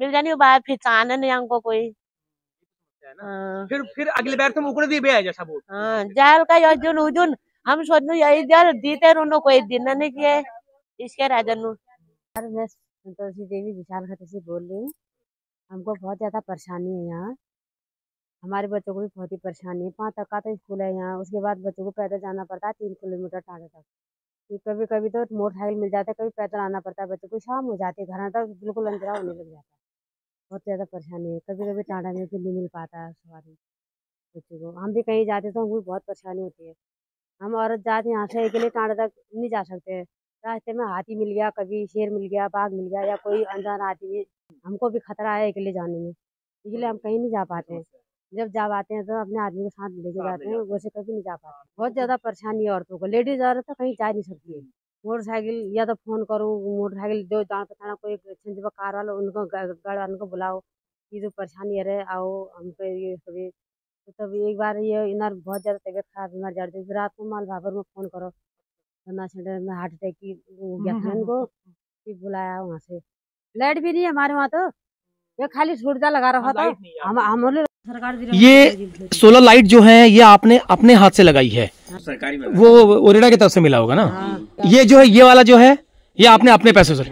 मिल जानी बात, फिर चाहने नहीं हमको कोई। फिर अगली बार तुम उकड़ दिए है जैसा वोट। हाँ, जाल का योजन उजन हम सोचने यही जल दीते रोनो, कोई दिन नहीं किए इसके राजन। मैं संतोषी देवी विशाल खत से बोल रही हूँ। हमको बहुत ज़्यादा परेशानी है यहाँ, हमारे बच्चों को भी बहुत ही परेशानी है। 5 तक का तो स्कूल है यहाँ, उसके बाद बच्चों को पैदल जाना पड़ता है 3 किलोमीटर टाटा तक। कभी कभी तो मोटरसाइकिल मिल जाता है, कभी पैदल आना पड़ता है बच्चों को। शाम हो जाती है, घर तक बिल्कुल अंधेरा होने लग जाता है। बहुत ज़्यादा परेशानी है। कभी कभी टाटा में भी नहीं मिल पाता है सवारी बच्चों को। हम भी कहीं जाते तो हमको भी बहुत परेशानी होती है। हम औरत जाते यहाँ से अकेले टाटा तक नहीं जा सकते। रास्ते में हाथी मिल गया, कभी शेर मिल गया, बाघ मिल गया, या कोई अनजान आदमी, हमको भी खतरा है अकेले जाने में, इसलिए हम कहीं नहीं जा पाते हैं। जब जा पाते हैं तो अपने आदमी के साथ लेके जाते हैं, वैसे कभी नहीं जा पाते। बहुत ज़्यादा परेशानी है औरतों को। लेडीज औरत तो कहीं जा नहीं सकती है। मोटरसाइकिल या तो फ़ोन करो, मोटरसाइकिल जो जान पहचाना कोई जब कार वाला उनको गाड़ी वालों को बुलाओ कि जो परेशानी है रहे आओ हमको ये कभी। तो तभी एक बार ये इधर बहुत ज़्यादा तबीयत खराब बीमार जा रही थी, रात को माल भाबर में फ़ोन करो, धरना सेंटर में हार्ट अटैक की हो गया था इनको, फिर बुलाया वहाँ से। लाइट भी नहीं है हमारे वहाँ, तो ये खाली सूरजा लगा रखा था। हम सरकार ये सोलर लाइट जो है ये आपने अपने हाथ से लगाई है, सरकारी में वो ओरेडा की तरफ से मिला होगा ना? ये जो है ये वाला जो है ये आपने अपने पैसों से,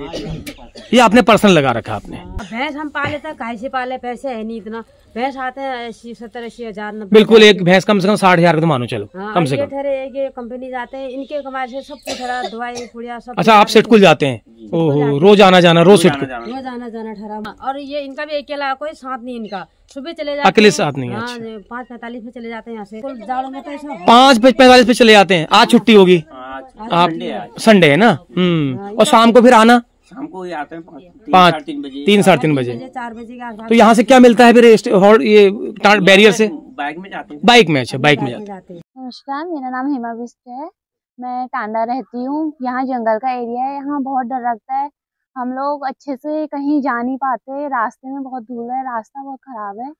ये आपने पर्सनल लगा रखा आपने? भैंस हम पाले थे, कैसे पाले, पैसे है नहीं इतना। भैंस आते हैं 80-70-80 हजार, 90। बिल्कुल, एक भैंस कम से कम 60,000 का तो मानो चलो, कम से कम। ये कंपनी जाते हैं, इनके कमाई से सब कुछ दवाई पुड़िया सब। अच्छा, आप सिटकुल जाते हैं? ओहो, रोज आना जाना, रोज सिटकुल, रोज आना जाना ठहरा। और ये इनका भी अकेला, कोई साथ नहीं इनका। सुबह चले जाते अकेले साथ नहीं है? 5:45 में चले जाते हैं यहाँ से। जाड़ों में तो ऐसा 5:45 पे चले जाते हैं। आज छुट्टी होगी, आप संडे है ना? और शाम को फिर आना? शाम को ही आते हैं 3-3:30 बजे। 4 बजे के आसपास। तो यहाँ से क्या मिलता है फिर ये बैरियर से? बाइक में जाते हैं। बाइक में? अच्छा, बाइक में जाते हैं। नमस्कार, मेरा नाम हेमा बिष्ट है। मैं टांडा रहती हूँ। यहाँ जंगल का एरिया है, यहाँ बहुत डर लगता है। हम लोग अच्छे से कहीं जा नहीं पाते, रास्ते में बहुत धूल है, रास्ता बहुत खराब है।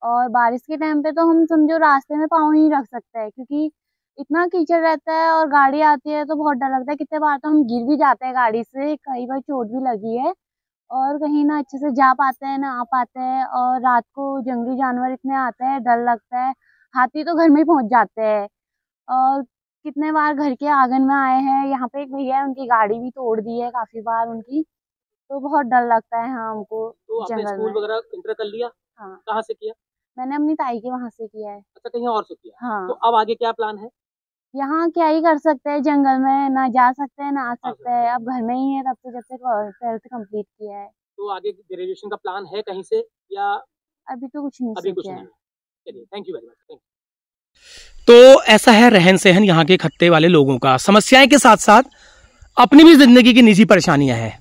और बारिश के टाइम पे तो हम समझो रास्ते में पाँव नहीं रख सकते हैं, क्योंकि इतना कीचड़ रहता है और गाड़ी आती है तो बहुत डर लगता है। कितने बार तो हम गिर भी जाते हैं गाड़ी से, कई बार चोट भी लगी है। और कहीं ना अच्छे से जा पाते हैं ना आ पाते हैं। और रात को जंगली जानवर इतने आते हैं, डर लगता है। हाथी तो घर में ही पहुंच जाते हैं। और कितने बार घर के आंगन में आए हैं। यहाँ पे एक भैया है, उनकी गाड़ी भी तोड़ दी है काफी बार उनकी, तो बहुत डर लगता है। हाँ, हमको तो आपने जंगल स्कूल में। वगैरह इंटर कर लिया? हाँ। कहाँ से किया? मैंने अपनी ताई के वहाँ से किया है। अच्छा, कहीं और से किया? हाँ। तो अब आगे क्या प्लान है? यहाँ क्या ही कर सकते हैं, जंगल में ना जा सकते हैं ना आ सकते हैं। अब घर में ही है तब से, जब से 12th कंप्लीट किया है। तो आगे ग्रेजुएशन का प्लान है कहीं से या अभी तो कुछ नहीं अभी कुछ सोचा नहीं? है। चलिए, थैंक यू वेरी मच। तो ऐसा है रहन सहन यहाँ के खत्ते वाले लोगों का। समस्याएं के साथ साथ अपनी भी जिंदगी की निजी परेशानियां हैं।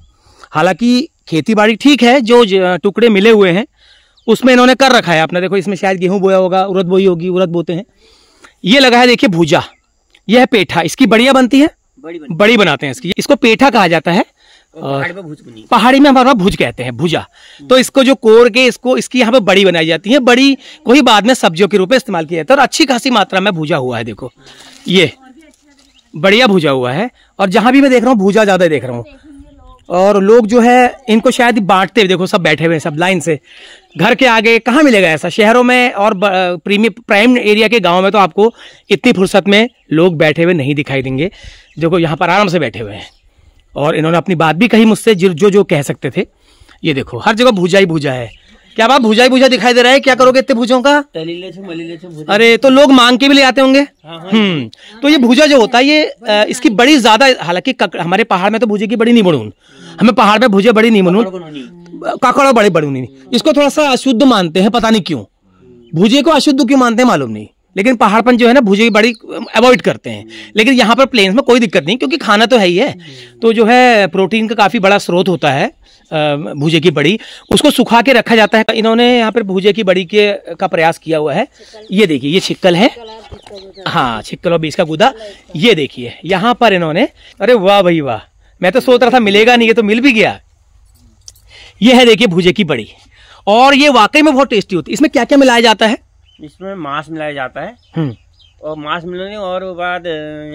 हालांकि खेती बाड़ी ठीक है, जो टुकड़े मिले हुए हैं उसमें इन्होंने कर रखा है अपना। देखो, इसमें शायद गेहूं बोया होगा, उड़द बोई होगी, उड़द बोते हैं। ये लगा है, देखिए भूजा, यह है पेठा। इसकी बढ़िया बनती है, बड़ी बनाते हैं इसकी। इसको पेठा कहा जाता है। पहाड़ी में हमारे भुज कहते हैं, भुजा। तो इसको जो कोर के इसकी यहाँ पे बड़ी बनाई जाती है। बड़ी को ही बाद में सब्जियों के रूप में इस्तेमाल किया जाता है और अच्छी खासी मात्रा में भुजा हुआ है। देखो, ये बढ़िया भुजा हुआ है। और जहां भी मैं देख रहा हूँ भुजा ज्यादा देख रहा हूँ। और लोग जो है इनको शायद बांटते हुए, देखो सब बैठे हुए हैं सब लाइन से। घर के आगे कहाँ मिलेगा ऐसा? शहरों में और प्राइम एरिया के गाँव में तो आपको इतनी फुर्सत में लोग बैठे हुए नहीं दिखाई देंगे। देखो, यहाँ पर आराम से बैठे हुए हैं और इन्होंने अपनी बात भी कही मुझसे, जो कह सकते थे। ये देखो, हर जगह भूजा ही भूजा है। क्या बात, भूजा ही भूजा दिखाई दे रहा है? क्या करोगे इतने भूजों का? अरे, तो लोग मांग के भी ले आते होंगे। तो ये भूजा जो होता है ये इसकी बड़ी ज्यादा, हालांकि हमारे पहाड़ में तो भूजे की बड़ी नहीं बनून, हमें पहाड़ में भूजे बड़ी नहीं बनून, काकड़ा बड़े बड़ून नहीं। इसको थोड़ा सा अशुद्ध मानते हैं, पता नहीं क्यों भूजे को अशुद्ध क्यों मानते हैं मालूम नहीं। लेकिन पहाड़पन जो है ना, भूजे की बड़ी अवॉइड करते हैं। लेकिन यहाँ पर प्लेन्स में कोई दिक्कत नहीं, क्योंकि खाना तो है ही है। तो जो है प्रोटीन का काफी बड़ा स्रोत होता है भूजे की बड़ी, उसको सुखा के रखा जाता है। इन्होंने यहाँ पर भूजे की बड़ी का प्रयास किया हुआ है। ये देखिए, ये छिक्कल है। हाँ, छिक्कल और बीज का गुदा। ये देखिए यहाँ पर इन्होंने, अरे वाह भाई वाह, मैं तो सोच रहा था मिलेगा नहीं, ये तो मिल भी गया। ये है देखिए भूजे की बड़ी, और ये वाकई में बहुत टेस्टी होती है। इसमें क्या क्या मिलाया जाता है? इसमें मांस मिलाया जाता है और मांस मिलाने और बाद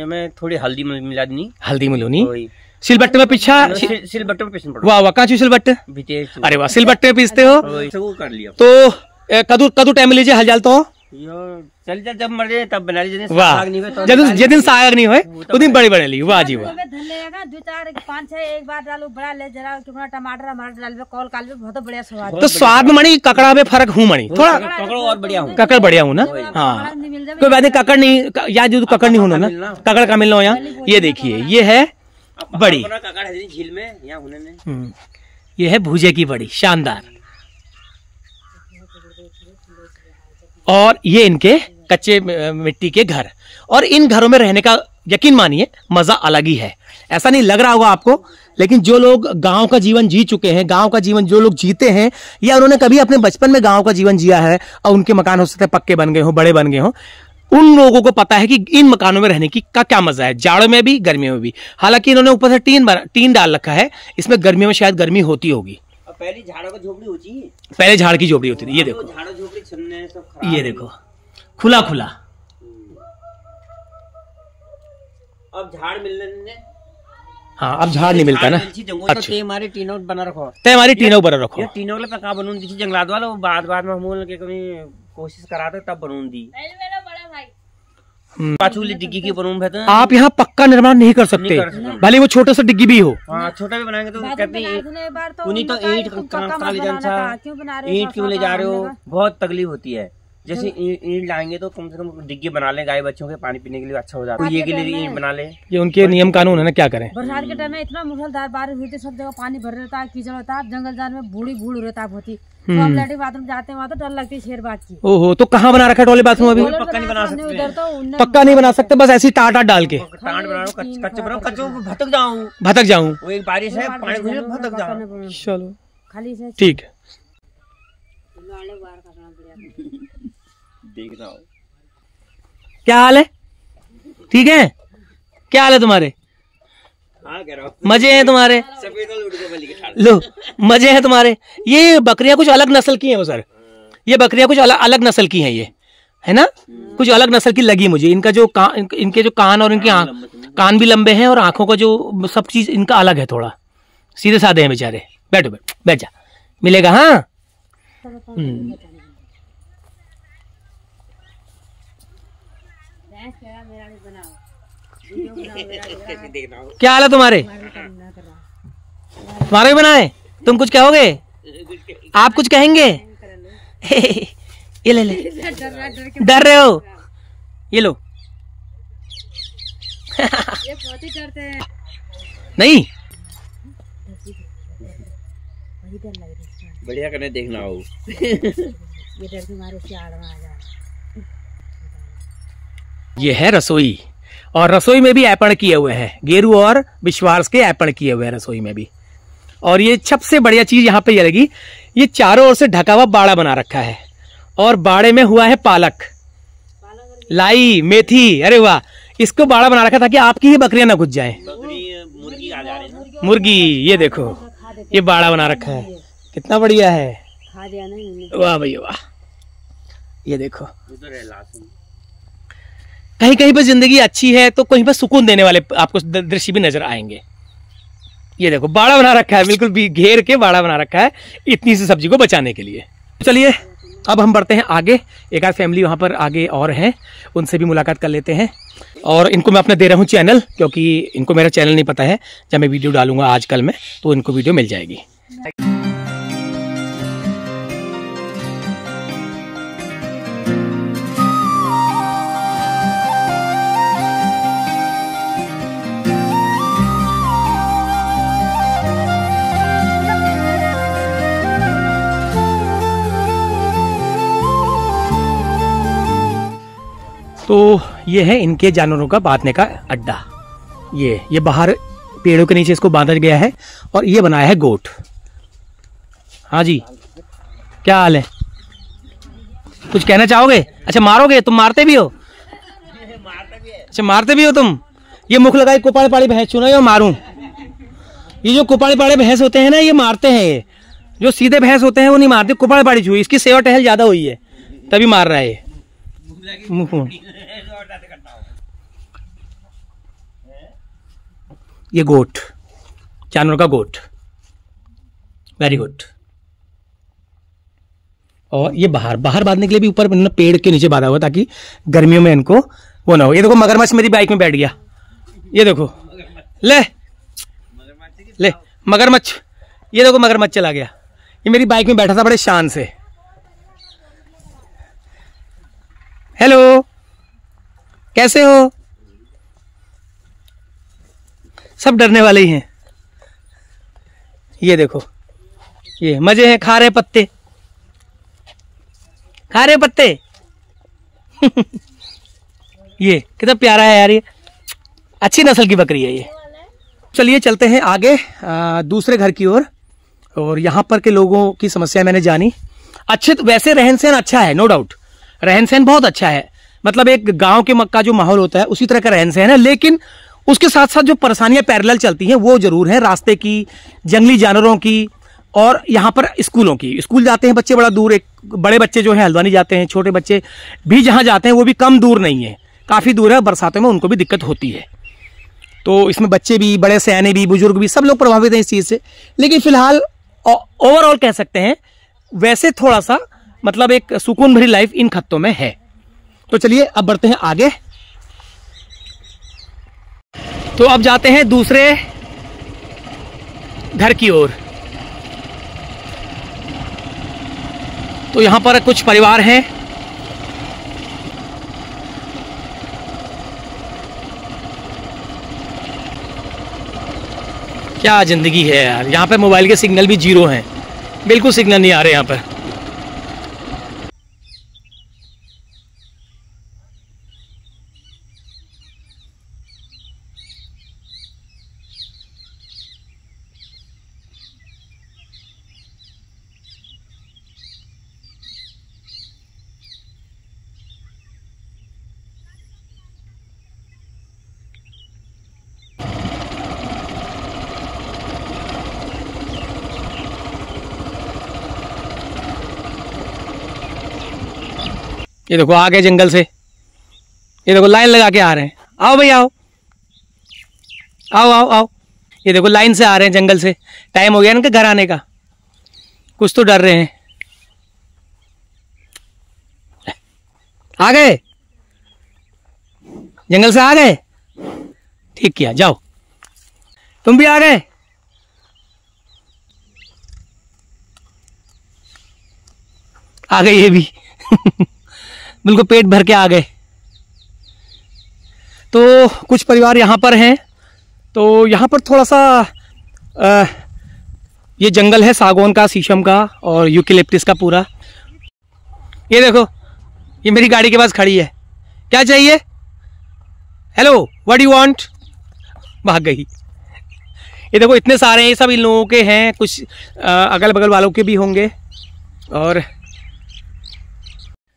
में थोड़ी हल्दी मिला देनी। हल्दी मिलोनी सिलबट्टे में पीछा, सिलबट्टे में पीसना पड़ता। वाह वाह, कांची सिलबट्टे? अरे वाह, सिलबट्टे में पीसते हो। कर लिया। तो कदू टाइम लीजिए, हल जाल तो चल जब मर जाए तब बना ली। वाह, जिस दिन साग नहीं हुए उस दिन बड़े बड़े ली। वाह जी वाह। धन लेगा 2 4 5 6 एक बार डालो बड़ा ले जरा टुकड़ा टमाटर हमारा डाल कॉल काल में बहुत बढ़िया स्वाद। तो स्वाद में मणि ककड़ा में फर्क हूँ मणि थोड़ा, ककड़ और बढ़िया हूँ, ककड़ बढ़िया हूँ ना। हाँ कोई बात नहीं, ककड़ नहीं या जो ककड़ नहीं होना ना, ककड़ का मिलना हो यहाँ। ये देखिए ये है बड़ी, झील में यहाँ होने। ये है भूजे की बड़ी, शानदार। और ये इनके कच्चे मिट्टी के घर, और इन घरों में रहने का यकीन मानिए मजा अलग ही है। ऐसा नहीं लग रहा होगा आपको, लेकिन जो लोग गांव का जीवन जी चुके हैं, गांव का जीवन जो लोग जीते हैं, या उन्होंने कभी अपने बचपन में गांव का जीवन जिया है और उनके मकान हो सकते हैं पक्के बन गए हो, बड़े बन गए हो, उन लोगों को पता है कि इन मकानों में रहने की का क्या मजा है, जाड़ों में भी गर्मियों में भी। हालांकि इन्होंने ऊपर से टीन डाल रखा है, इसमें गर्मियों में शायद गर्मी होती होगी। पहले झाड़ों की झोपड़ी होती है, पहले झाड़ की झोपड़ी होती थी। ये देखो झाड़ झोपड़ी छन्ने सब खराब, ये देखो खुला खुला। अब झाड़ मिलने, हाँ अब झाड़ नहीं मिलता ना। अच्छा हमारे टीनों बना रखो, हमारी टीनों बना रखो। ये टीनों के पका बनूं दी जंगलात वाला, वो बाद में हम के कभी कोशिश कराते तब बनूं दी। पाछूली डिग्गी की बनूं भैया। आप यहाँ पक्का निर्माण नहीं कर सकते, भले वो छोटा सा डिग्गी भी हो। हाँ छोटा भी बनाएंगे तो कहते हैं उन्हीं तो ईंट ईंट क्यों ले जा रहे हो, बहुत तकलीफ होती है। जैसे ईंट लाएंगे तो कम से कम डिग्गी बना ले, गाय बच्चों के पानी पीने के लिए अच्छा हो जाता है, ये के लिए ईंट बना ले। ये उनके नियम कानून है ना, क्या करें। बरसात के टाइम में इतना मुसलधार बारिश हुई थी, सब जगह पानी भर रहता है, कीचड़ होता है, जंगल जान में बूढ़ी बूढ़ रहता है होती, तो हम लैट्रिन बाथरूम जाते हैं वहाँ तो डर लगती है शेर बात की। ओहो, तो कहाँ बना रखा टॉयलेट बाथरूम अभी? पक्का नहीं बना सकते, पक्का नहीं बना सकते, बस ऐसी टाट डाल के टाट बना कच्चे बनाओ, कच्चों भटक जाऊँ, वो एक बारिश है पानी भटक जाऊँ। चलो खाली से ठीक है। देखना हो क्या हाल है? ठीक है, क्या हाल है तुम्हारे? हाँ कह रहा हूँ मजे हैं तुम्हारे? लो मजे हैं तुम्हारे। ये बकरियां कुछ अलग नस्ल की हैं वो सर, ये बकरियां कुछ अलग नस्ल की हैं, ये है ना, कुछ अलग नस्ल की लगी मुझे। इनका जो इनके जो कान और इनकी कान भी लंबे हैं, और आंखों का जो सब चीज इनका अलग है, थोड़ा सीधे साधे हैं बेचारे। बैठो बैठ जा, मिलेगा। हाँ क्या हाल है तुम्हारे? तुम्हारे भी बनाए? तुम कुछ कहोगे? आप कुछ कहेंगे? ये ले डर रहे हो? ये लो। ये बहुत ही डरते हैं। नहीं बढ़िया करने देखना हो। ये डर के मारे से आड़ में आ जा। ये है रसोई, और रसोई में भी ऐपण किए हुए हैं, गेरू और विश्वास के ऐपण किए हुए हैं रसोई में भी। और ये सबसे बढ़िया चीज यहाँ पे ये लगी, ये चारों ओर से ढका हुआ बाड़ा बना रखा है, और बाड़े में हुआ है पालक, लाई, मेथी। अरे वाह, इसको बाड़ा बना रखा ताकि आपकी ही बकरियां ना घुस जाएं। मुर्गी आ जा रही, मुर्गी। ये देखो ये बाड़ा बना रखा है, कितना बढ़िया है। वाह भैया वाह। ये देखो कहीं कहीं पर जिंदगी अच्छी है तो कहीं पर सुकून देने वाले आपको दृश्य भी नजर आएंगे। ये देखो बाड़ा बना रखा है, बिल्कुल भी घेर के बाड़ा बना रखा है इतनी सी सब्जी को बचाने के लिए। चलिए अब हम बढ़ते हैं आगे, एक आध फैमिली वहाँ पर आगे और हैं, उनसे भी मुलाकात कर लेते हैं। और इनको मैं अपना दे रहा हूँ चैनल, क्योंकि इनको मेरा चैनल नहीं पता है। जब मैं वीडियो डालूंगा आजकल में तो इनको वीडियो मिल जाएगी। तो ये है इनके जानवरों का बांधने का अड्डा। ये बाहर पेड़ों के नीचे इसको बांधा गया है, और ये बनाया है गोट। हाँ जी, क्या हाल है? कुछ कहना चाहोगे? अच्छा मारोगे? तुम मारते भी हो? अच्छा मारते भी हो तुम? ये मुख लगाई कुपाड़ पाड़ी भैंस चुना या मारूं? ये जो कुपाड़ पाड़े भैंस होते हैं ना, ये मारते हैं। ये जो सीधे भैंस होते हैं वो नहीं मारते, कुपाड़ पाड़ी छुई। इसकी सेवा टहल ज्यादा हुई है तभी मार रहा है। ये गोट, जानवर का गोट, वेरी गुड। और ये बाहर बांधने के लिए भी ऊपर इन्होंने पेड़ के नीचे बांधा हुआ ताकि गर्मियों में इनको वो ना हो। ये देखो मगरमच्छ मेरी बाइक में बैठ गया, ये देखो, ले ले मगरमच्छ, ये देखो मगरमच्छ चला गया। ये मेरी बाइक में बैठा था बड़े शान से। हेलो, कैसे हो? सब डरने वाले ही हैं। ये देखो, ये मजे हैं, खा रहे पत्ते, खा रहे पत्ते। ये कितना प्यारा है यार, ये अच्छी नस्ल की बकरी है ये। चलिए चलते हैं आगे दूसरे घर की ओर। और यहाँ पर के लोगों की समस्या मैंने जानी। अच्छे तो वैसे रहन सहन अच्छा है, नो डाउट, रहन सहन बहुत अच्छा है, मतलब एक गांव के मक्का जो माहौल होता है उसी तरह का रहन सहन है। लेकिन उसके साथ साथ जो परेशानियां पैरेलल चलती हैं वो जरूर है, रास्ते की, जंगली जानवरों की, और यहाँ पर स्कूलों की। स्कूल जाते हैं बच्चे बड़ा दूर, एक बड़े बच्चे जो हैं हल्द्वानी जाते हैं, छोटे बच्चे भी जहाँ जाते हैं वो भी कम दूर नहीं है, काफ़ी दूर है। बरसातों में उनको भी दिक्कत होती है। तो इसमें बच्चे भी, बड़े सयाने भी, बुजुर्ग भी, सब लोग प्रभावित हैं इस चीज़ से। लेकिन फिलहाल ओवरऑल कह सकते हैं वैसे थोड़ा सा मतलब एक सुकून भरी लाइफ इन खत्तों में है। तो चलिए अब बढ़ते हैं आगे। तो अब जाते हैं दूसरे घर की ओर। तो यहां पर कुछ परिवार हैं। क्या जिंदगी है यार, यहाँ पे मोबाइल के सिग्नल भी जीरो हैं, बिल्कुल सिग्नल नहीं आ रहे यहाँ पर। ये देखो आ गए जंगल से, ये देखो लाइन लगा के आ रहे हैं। आओ भैया आओ, आओ आओ आओ। ये देखो लाइन से आ रहे हैं जंगल से, टाइम हो गया इनके घर आने का। कुछ तो डर रहे हैं। आ गए जंगल से, आ गए, ठीक किया, जाओ तुम भी आ गए। आ गए ये भी बिल्कुल पेट भर के आ गए। तो कुछ परिवार यहाँ पर हैं। तो यहाँ पर थोड़ा सा ये जंगल है सागौन का, शीशम का और यूकेलिप्टस का पूरा। ये देखो ये मेरी गाड़ी के पास खड़ी है। क्या चाहिए? Hello, what do you want? भाग गई। ये देखो इतने सारे हैं, ये सब इन लोगों के हैं, कुछ अगल बगल वालों के भी होंगे। और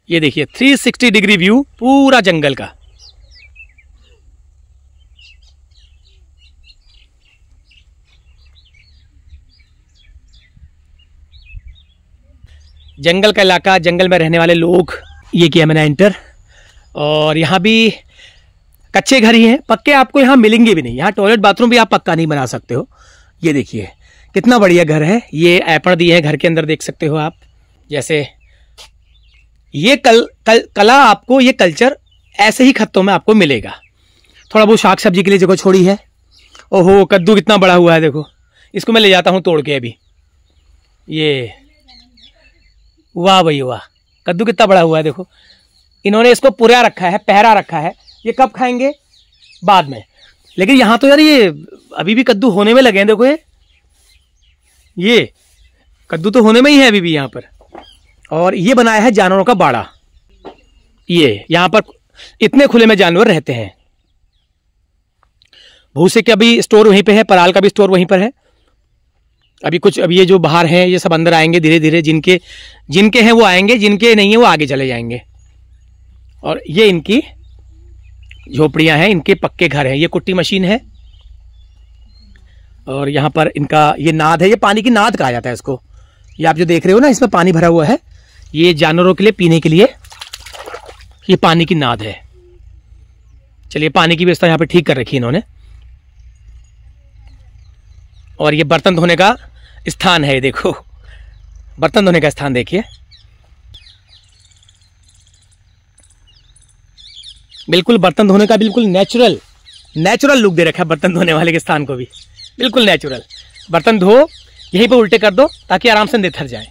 ये देखिए 360 डिग्री व्यू पूरा जंगल का। जंगल का इलाका, जंगल में रहने वाले लोग, ये किया मैंने एंटर। और यहाँ भी कच्चे घर ही हैं, पक्के आपको यहाँ मिलेंगे भी नहीं। यहाँ टॉयलेट बाथरूम भी आप पक्का नहीं बना सकते हो। ये देखिए कितना बढ़िया घर है। ये ऐपण दिए हैं घर के अंदर, देख सकते हो आप। जैसे ये कला आपको, ये कल्चर ऐसे ही खत्तों में आपको मिलेगा। थोड़ा बहुत शाक सब्जी के लिए जगह छोड़ी है। ओहो, कद्दू कितना बड़ा हुआ है देखो, इसको मैं ले जाता हूँ तोड़ के अभी। ये वाह भाई वाह, कद्दू कितना बड़ा हुआ है देखो। इन्होंने इसको पुरा रखा है, पहरा रखा है। ये कब खाएंगे? बाद में। लेकिन यहाँ तो यार ये अभी भी कद्दू होने में लगे हैं। देखो ये कद्दू तो होने में ही है अभी भी यहाँ पर। और ये बनाया है जानवरों का बाड़ा। ये यहाँ पर इतने खुले में जानवर रहते हैं। भूसे का भी स्टोर वहीं पे है, पराल का भी स्टोर वहीं पर है। अभी कुछ, अभी ये जो बाहर हैं ये सब अंदर आएंगे धीरे धीरे। जिनके हैं वो आएंगे, जिनके नहीं है वो आगे चले जाएंगे। और ये इनकी झोपड़ियां हैं, इनके पक्के घर हैं। ये कुट्टी मशीन है। और यहाँ पर इनका ये नाद है, ये पानी की नाद कहा जाता है इसको। ये आप जो देख रहे हो ना, इसमें पानी भरा हुआ है, ये जानवरों के लिए पीने के लिए ये पानी की नाद है। चलिए, पानी की व्यवस्था यहाँ पे ठीक कर रखी है इन्होंने। और ये बर्तन धोने का स्थान है, देखो बर्तन धोने का स्थान देखिए। बिल्कुल बर्तन धोने का बिल्कुल नेचुरल लुक दे रखा है बर्तन धोने वाले के स्थान को भी, बिल्कुल नेचुरल। बर्तन धो, यहीं पर उल्टे कर दो ताकि आराम से निथर जाए।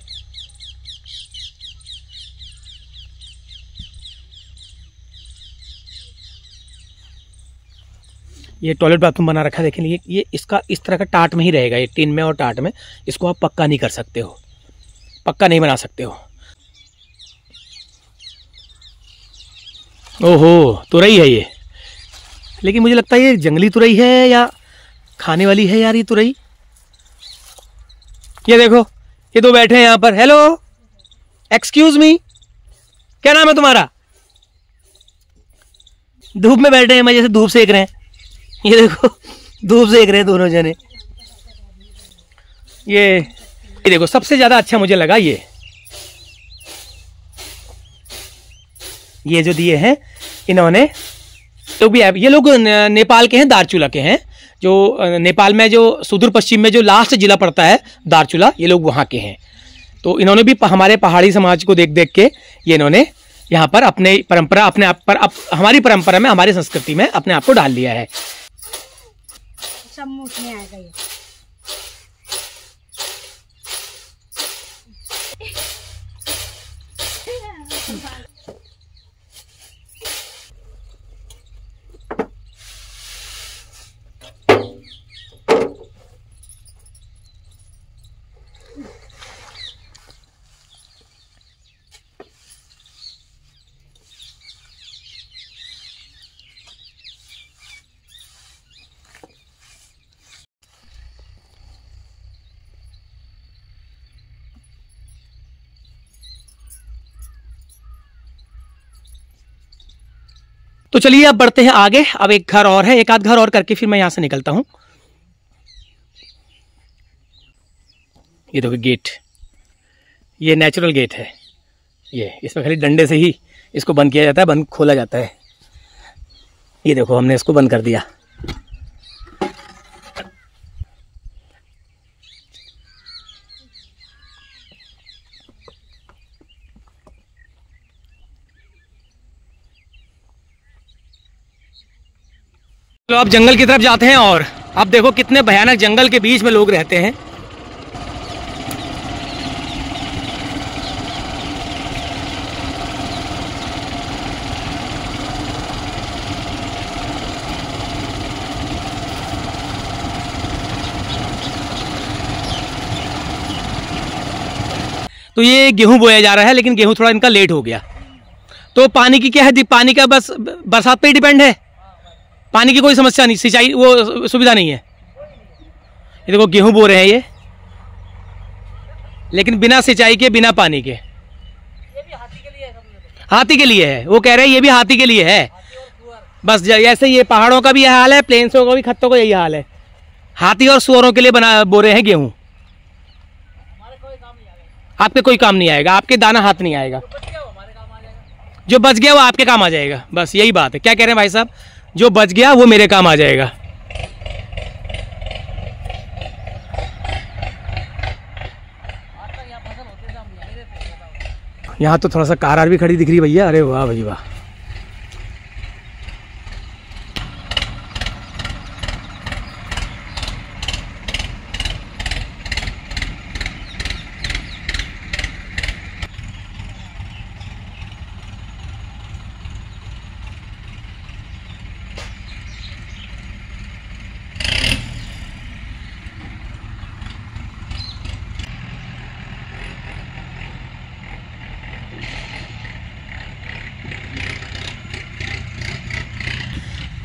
ये टॉयलेट बाथरूम बना रखा है, देखिए ये इसका इस तरह का टाट में ही रहेगा, ये टिन में और टाट में। इसको आप पक्का नहीं कर सकते हो, पक्का नहीं बना सकते हो। ओहो, तुरई है ये, लेकिन मुझे लगता है ये जंगली तुरई है या खाने वाली है यार ये तुरई। ये देखो, ये दो बैठे हैं यहाँ पर। हेलो, एक्सक्यूज मी, क्या नाम है तुम्हारा? धूप में बैठे हैं, मजे से धूप सेक रहे हैं। ये देखो, धूप सेक रहे हैं दोनों जने। ये देखो, सबसे ज्यादा अच्छा मुझे लगा ये जो दिए हैं इन्होंने, तो भी ये लोग नेपाल के हैं, दार्चुला के हैं। जो नेपाल में जो सुदूर पश्चिम में जो लास्ट जिला पड़ता है दार्चुला, ये लोग वहाँ के हैं। तो इन्होंने भी हमारे पहाड़ी समाज को देख देख के ये इन्होंने यहाँ पर अपने परंपरा, अपने आप पर हमारी परंपरा में, हमारी संस्कृति में अपने आप को डाल लिया है। सब मुंह में आएगा ये। तो चलिए अब बढ़ते हैं आगे। अब एक घर और है, एक आध घर और करके फिर मैं यहां से निकलता हूं। ये देखो गेट, ये नेचुरल गेट है। ये इसमें खाली डंडे से ही इसको बंद किया जाता है, बंद खोला जाता है। ये देखो, हमने इसको बंद कर दिया। तो अब जंगल की तरफ जाते हैं और अब देखो कितने भयानक जंगल के बीच में लोग रहते हैं। तो ये गेहूं बोया जा रहा है, लेकिन गेहूं थोड़ा इनका लेट हो गया। तो पानी की क्या है, पानी का बस बरसात पे ही डिपेंड है, पानी की कोई समस्या नहीं, सिंचाई वो सुविधा नहीं है। ये देखो गेहूं बो रहे हैं ये, लेकिन बिना सिंचाई के, बिना पानी के। ये भी हाथी के लिए है, हाथी के लिए है, वो कह रहे हैं ये भी हाथी के लिए है। बस ऐसे ये पहाड़ों का भी यह हाल है, प्लेन्सों का भी, खत्तों का यही हाल है। हाथी और सुअरों के लिए बो रहे हैं गेहूं। आपके कोई काम नहीं आएगा, आपके दाना हाथ नहीं आएगा। जो बच गया वो आपके काम आ जाएगा, बस यही बात है। क्या कह रहे हैं भाई साहब? जो बच गया वो मेरे काम आ जाएगा। यहाँ तो थोड़ा सा कार भी खड़ी दिख रही है भैया। अरे वाह भाई वाह।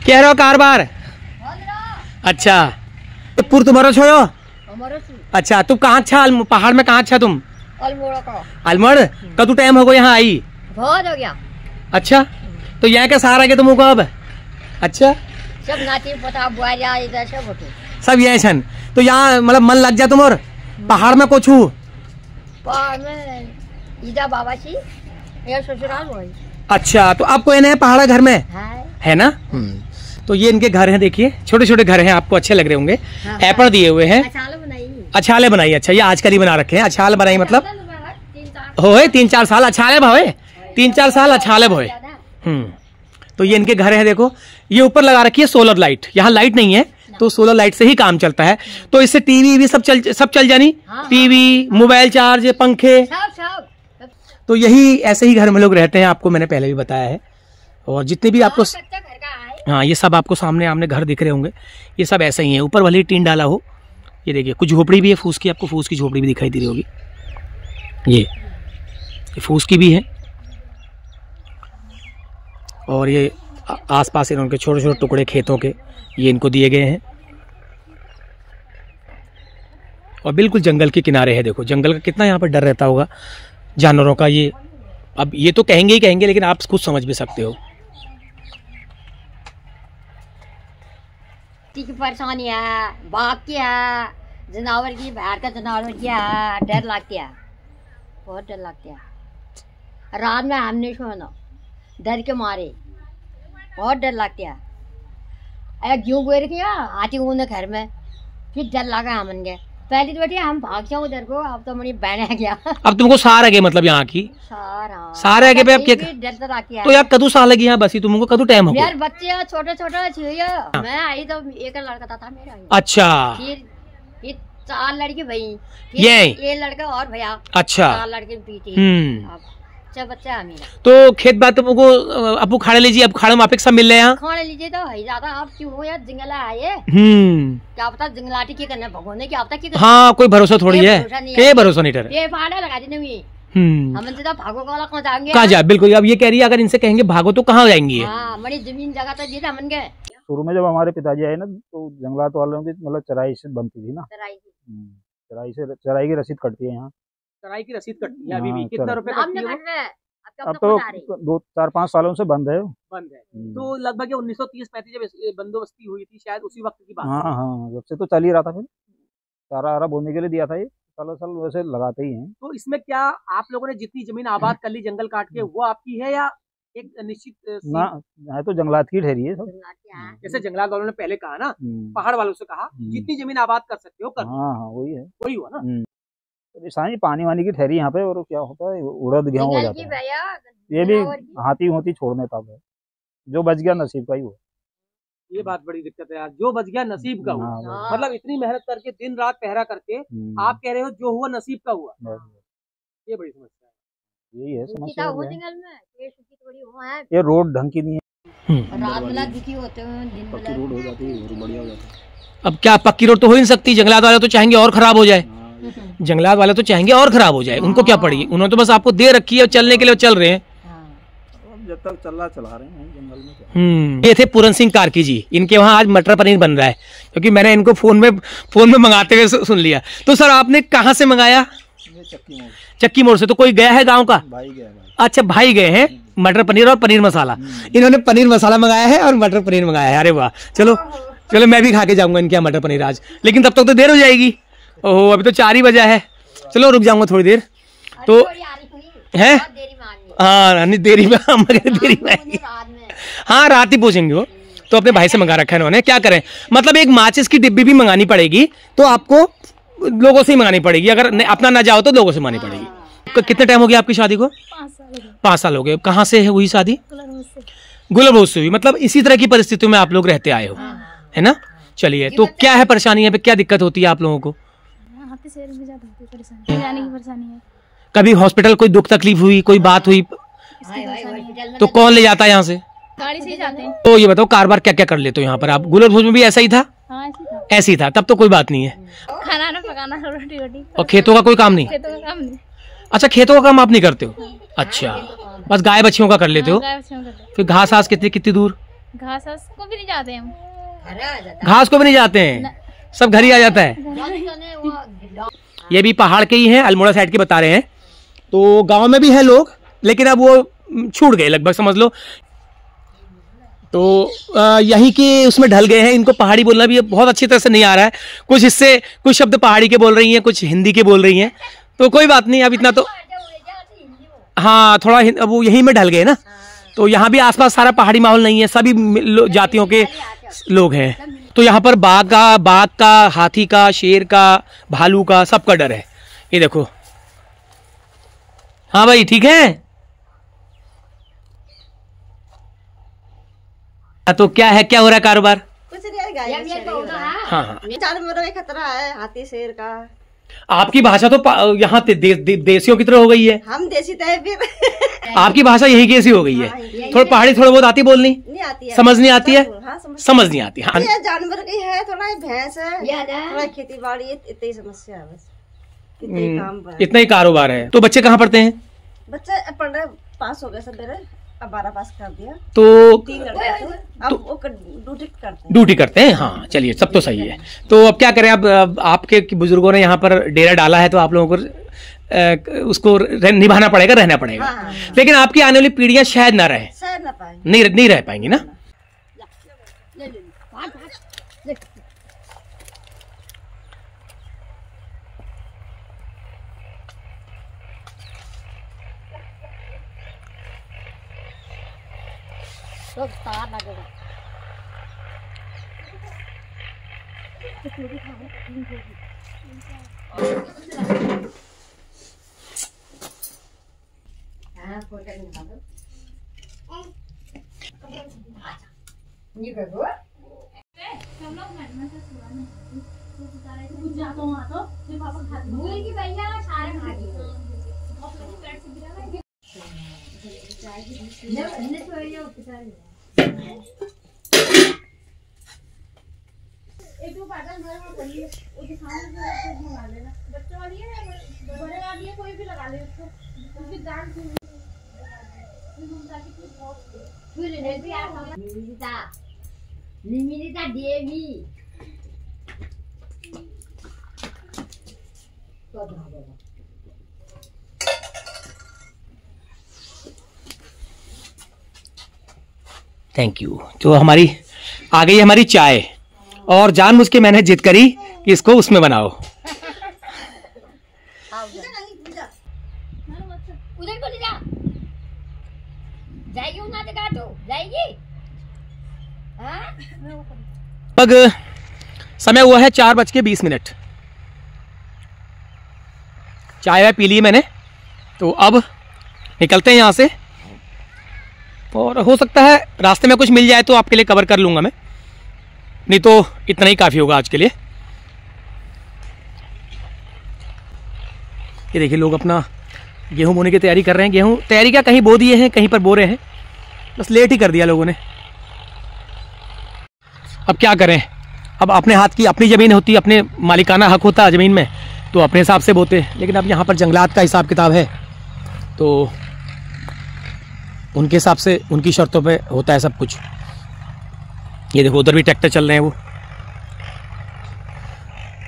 कह रहे हो कारबार? अच्छा, पुर तुम्हारा छोड़ो। अच्छा, तुम कहाँ छा? पहाड़ में कहाँ छा तुम? अल्मोड़। कब तू टाइम हो गया यहाँ आई? बहुत हो गया। अच्छा, तो यहाँ के सहारा के तुम अब? अच्छा, सब नाती पता बुआया इधर सब होते सब यही छन। तो यहाँ मतलब मन लग जा तुम और पहाड़ में कुछ हूँ? पहाड़ में इधर बाबा जी ये ससुराल हुआ। अच्छा, तो आपको है पहाड़ा घर में है ना? तो ये इनके घर हैं, देखिए छोटे छोटे घर हैं, आपको अच्छे लग रहे होंगे। एपर दिए हुए हैं, अछाले बनाई। अच्छा, ये आज करी बना रखे हैं। अछाल बनाई मतलब होए 3-4 साल अछाले भवे, 3-4 साल अछाले भवे। तो ये इनके घर है, देखो ये ऊपर लगा रखी है सोलर लाइट, यहाँ लाइट नहीं है तो सोलर लाइट से ही काम चलता है। तो इससे टीवी भी सब चल जानी, टीवी, मोबाइल चार्ज, पंखे, तो यही ऐसे ही घर में लोग रहते हैं, आपको मैंने पहले भी बताया है। और जितने भी आपको, हाँ ये सब आपको सामने आमने घर दिख रहे होंगे, ये सब ऐसे ही है। ऊपर भले ही टीन डाला हो, ये देखिए कुछ झोपड़ी भी है फूस की, आपको फूस की झोपड़ी भी दिखाई दे रही होगी, ये फूस की भी है। और ये आसपास इनके छोटे छोटे टुकड़े खेतों के ये इनको दिए गए हैं। और बिल्कुल जंगल के किनारे है, देखो जंगल का कितना यहाँ पर डर रहता होगा जानवरों का। ये अब ये तो कहेंगे ही कहेंगे, लेकिन आप खुद समझ भी सकते हो। की परेशानी है, बाघ की है, जनावर की, बाहर का जनावर की है, डर लगती है, बहुत डर लगती है। रात में हम नहीं सोना डर के मारे, बहुत डर लगती है। अरे क्यों बोल रही है आती हूँ घर में, फिर डर लगा हमन के। पहले तो बेटी हम भाग जाओ उधर को, अब तो मेरी बहन है गया। अब तुमको सार है मतलब यहाँ की सार है पे, अब क्या तो यार कदू साल लगी यहाँ बसी, तुमको कदू टाइम हो यार। बच्चे छोटे छोटे मैं आई तो एक लड़का था मेरा। अच्छा, फिर 4 लड़की भाई, ये लड़का और भैया, अच्छा 4 लड़के पीछे, बच्चा है मेरा। तो खेत बात तुमको अब खाड़े लीजिए, अब खाड़े माफिक सब मिल रहे हैं, खाड़े लीजिए तो है ज्यादा। अब क्यों हो यार जंगला आए, क्या पता जंगलाटी की करना भगवान क्या पता। हाँ कोई भरोसा थोड़ी है, क्या भरोसा नहीं डर, ये पहाड़ लगा देने हम तो भागो वाला कहाँ जाएंगे, कहाँ जाए। बिल्कुल, अब ये कह रही है अगर इनसे कहेंगे भागो तो कहाँ जाएंगे। हमारी जमीन जगह तो जीता मन गए। शुरू में जब हमारे पिताजी आए ना तो जंगलात वालों की मतलब चराई से बनती थी ना, चराई की रसीद कटती है यहाँ, चराई की रसीद कटती है अभी भी। कितना रुपए कटती है? अब तो 2-4-5 सालों से बंद है, तो लगभग 1930-35 जब बंदोबस्ती हुई थी शायद उसी वक्त की बात। हाँ, जब से तो चल ही रहा था। फिर चारा बोने के लिए दिया था, ये साल वैसे लगाते ही हैं। तो इसमें क्या आप लोगों ने जितनी जमीन आबाद कर ली जंगल काट के, वो आपकी है या एक निश्चित ना है? तो जंगलात की ठहरी है सब, जैसे जंगलात वालों ने पहले कहा ना, पहाड़ वालों से कहा जितनी जमीन आबाद कर सकते हो कर। हाँ वही है, वही हुआ ना। सानी पानी वानी की ठहरी यहाँ पे, और क्या होता है उड़द गेहूँ हो जाता है। ये भी हाथी छोड़ने तब है, जो बच गया नसीब का ही हुआ। ये बात बड़ी दिक्कत है यार, जो बच गया नसीब का हुआ। मतलब इतनी मेहनत करके दिन रात पहरा करके आप कह रहे हो जो हुआ नसीब का हुआ, ये बड़ी समस्या है। यही है समस्या, ये रोड ढंग की नहीं है, पक्की रोड हो जाती है, बढ़िया हो जाती है। अब क्या पक्की रोड तो हो ही नहीं सकती, जंगलात वाले तो चाहेंगे और खराब हो जाए, जंगलात वाले तो चाहेंगे और खराब हो जाए। उनको क्या पड़ी, उन्होंने तो बस आपको दे रखी है चलने के लिए, चल रहे हैं। जब तक चला रहे हैं जंगल में। ये थे पूरन सिंह कार्की जी, इनके वहाँ आज मटर पनीर बन रहा है, क्योंकि मैंने इनको फोन में मंगाते हुए सुन लिया। तो सर आपने कहाँ से मंगाया? चक्की मोड़ से। तो कोई गया है गाँव का? भाई गया। अच्छा भाई गए हैं, मटर पनीर और पनीर मसाला। इन्होंने पनीर मसाला मंगाया है और मटर पनीर मंगाया है। अरे वाह, चलो मैं भी खा के जाऊंगा इनके यहाँ मटर पनीर आज, लेकिन तब तक तो देर हो जाएगी। ओहो, अभी तो 4 ही बजा है, चलो रुक जाऊंगा थोड़ी देर। तो है हाँ देरी में हाँ रात ही पूछेंगे वो, तो अपने भाई से मंगा रखा है इन्होंने। क्या करें, मतलब एक माचिस की डिब्बी भी मंगानी पड़ेगी, तो आपको लोगों से ही मंगानी पड़ेगी, अगर अपना ना जाओ तो लोगों से मंगानी पड़ेगी। कितने टाइम हो गया आपकी शादी को? 5 साल हो गए। कहाँ से हुई शादी? गुलबोज से हुई। मतलब इसी तरह की परिस्थितियों में आप लोग रहते आए हो, है ना? चलिए, तो क्या है परेशानी है, क्या दिक्कत होती है आप लोगों को? परेशानी है। कभी हॉस्पिटल कोई दुख तकलीफ हुई, कोई बात हुई तो कौन ले जाता है यहाँ से? गाड़ी से ही जाते हैं। तो ये बताओ कारोबार क्या क्या कर लेते हो यहाँ पर आप? गुलबोज में भी ऐसा ही था? हाँ, ऐसी था। तब तो कोई बात नहीं है, खाना पकाना, रोटी वोटी। और खेतों का कोई काम नहीं? खेतों का काम नहीं। अच्छा, खेतों का काम आप नहीं करते हो? अच्छा, बस गाय बच्चियों का कर लेते हो। फिर घास आस कितनी दूर? घास को भी नहीं जाते हम, घास को भी नहीं जाते हैं, सब घर ही आ जाता है। ये भी पहाड़ के ही हैं, अल्मोड़ा साइड के बता रहे हैं। तो गांव में भी है लोग, लेकिन अब वो छूट गए लगभग, समझ लो। तो यहीं के उसमें ढल गए हैं। इनको पहाड़ी बोलना भी बहुत अच्छी तरह से नहीं आ रहा है, कुछ हिस्से कुछ शब्द पहाड़ी के बोल रही हैं, कुछ हिंदी के बोल रही हैं। तो कोई बात नहीं, अब इतना तो हाँ थोड़ा अब वो यहीं में ढल गए ना, तो यहाँ भी आसपास सारा पहाड़ी माहौल नहीं है, सभी जातियों के लोग हैं। तो यहाँ पर बाघ का, हाथी का, शेर का, भालू का, सबका डर है। ये देखो, हाँ भाई ठीक है। तो क्या है, क्या हो रहा है कारोबार? कुछ नहीं है, गाय हाँ हाँ, जानवरों का खतरा है, हाथी शेर का। आपकी भाषा तो यहाँ देसियों की तरह हो गई है। हम देसी थे फिर। आपकी भाषा यही कैसी हो गई है? थोड़ा पहाड़ी थोड़ा बहुत आती बोलनी? नहीं आती है। समझ नहीं आती है? हाँ, समझ नहीं आती। हाँ, ये जानवर की है, थोड़ा भैंस है, थोड़ा खेती बाड़ी, इतनी समस्या है बस, इतना ही कारोबार है। तो बच्चे कहाँ पढ़ते हैं? बच्चे पढ़ रहे, पास हो गए सब मेरे, अब 12 पास कर दिया। तो 3 लड़के थे, अब वो ड्यूटी करते हैं। हाँ चलिए, सब तो सही है। तो अब क्या करें, अब आपके बुजुर्गों ने यहाँ पर डेरा डाला है, तो आप लोगों को उसको निभाना पड़ेगा, रहना पड़ेगा। हाँ। लेकिन आपकी आने वाली पीढ़ियां शायद ना रहे, नहीं रह पाएंगी ना। तो तार लगेगा। एक तो पैटर्न घर में पड़ी है, उसके सामने से मंगा लेना। बच्चों वाली है, बड़े वाली है, कोई भी लगा ले उसको, उसकी दांत निमिता देवी थैंक यू। तो हमारी आ गई हमारी चाय, और जानबूझ के मैंने जिद करी कि इसको उसमें बनाओ। उधर को ले जा, जाएगी ना जगह तो जाएगी। लगभग समय हुआ है 4:20। चाय वाय पी ली मैंने, तो अब निकलते हैं यहाँ से। और हो सकता है रास्ते में कुछ मिल जाए तो आपके लिए कवर कर लूँगा मैं, नहीं तो इतना ही काफ़ी होगा आज के लिए। ये देखिए, लोग अपना गेहूं बोने की तैयारी कर रहे हैं। गेहूं तैयारी क्या, कहीं बो दिए हैं, कहीं पर बो रहे हैं, बस लेट ही कर दिया लोगों ने। अब क्या करें, अब अपने हाथ की अपनी ज़मीन होती, अपने मालिकाना हक होता ज़मीन में, तो अपने हिसाब से बोते। लेकिन अब यहाँ पर जंगलात का हिसाब किताब है, तो उनके हिसाब से, उनकी शर्तों पे होता है सब कुछ। ये देखो, उधर भी ट्रैक्टर चल रहे हैं वो।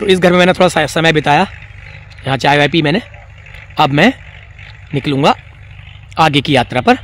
तो इस घर में मैंने थोड़ा समय बिताया, यहाँ चाय वाय पी मैंने। अब मैं निकलूँगा आगे की यात्रा पर।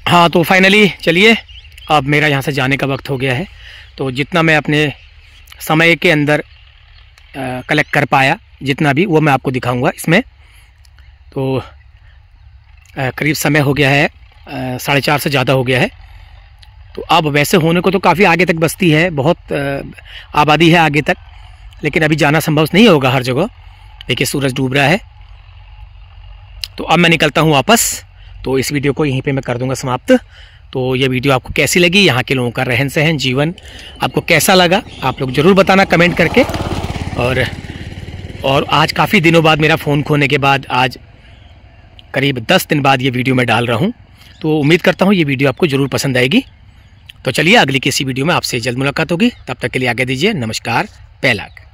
हाँ, तो फाइनली चलिए, अब मेरा यहाँ से जाने का वक्त हो गया है। तो जितना मैं अपने समय के अंदर कलेक्ट कर पाया, जितना भी, वो मैं आपको दिखाऊंगा इसमें। तो करीब समय हो गया है 4:30 से ज़्यादा हो गया है। तो अब वैसे होने को तो काफ़ी आगे तक बस्ती है, बहुत आबादी है आगे तक, लेकिन अभी जाना संभव नहीं होगा हर जगह। देखिए, सूरज डूब रहा है। तो अब मैं निकलता हूँ वापस। तो इस वीडियो को यहीं पे मैं कर दूंगा समाप्त। तो ये वीडियो आपको कैसी लगी, यहाँ के लोगों का रहन सहन, जीवन आपको कैसा लगा, आप लोग ज़रूर बताना कमेंट करके। और आज काफ़ी दिनों बाद मेरा फ़ोन खोने के बाद आज करीब 10 दिन बाद ये वीडियो मैं डाल रहा हूँ। तो उम्मीद करता हूँ ये वीडियो आपको ज़रूर पसंद आएगी। तो चलिए अगली किसी वीडियो में आपसे जल्द मुलाकात होगी। तब तक के लिए आगे दीजिए नमस्कार। पैलाक।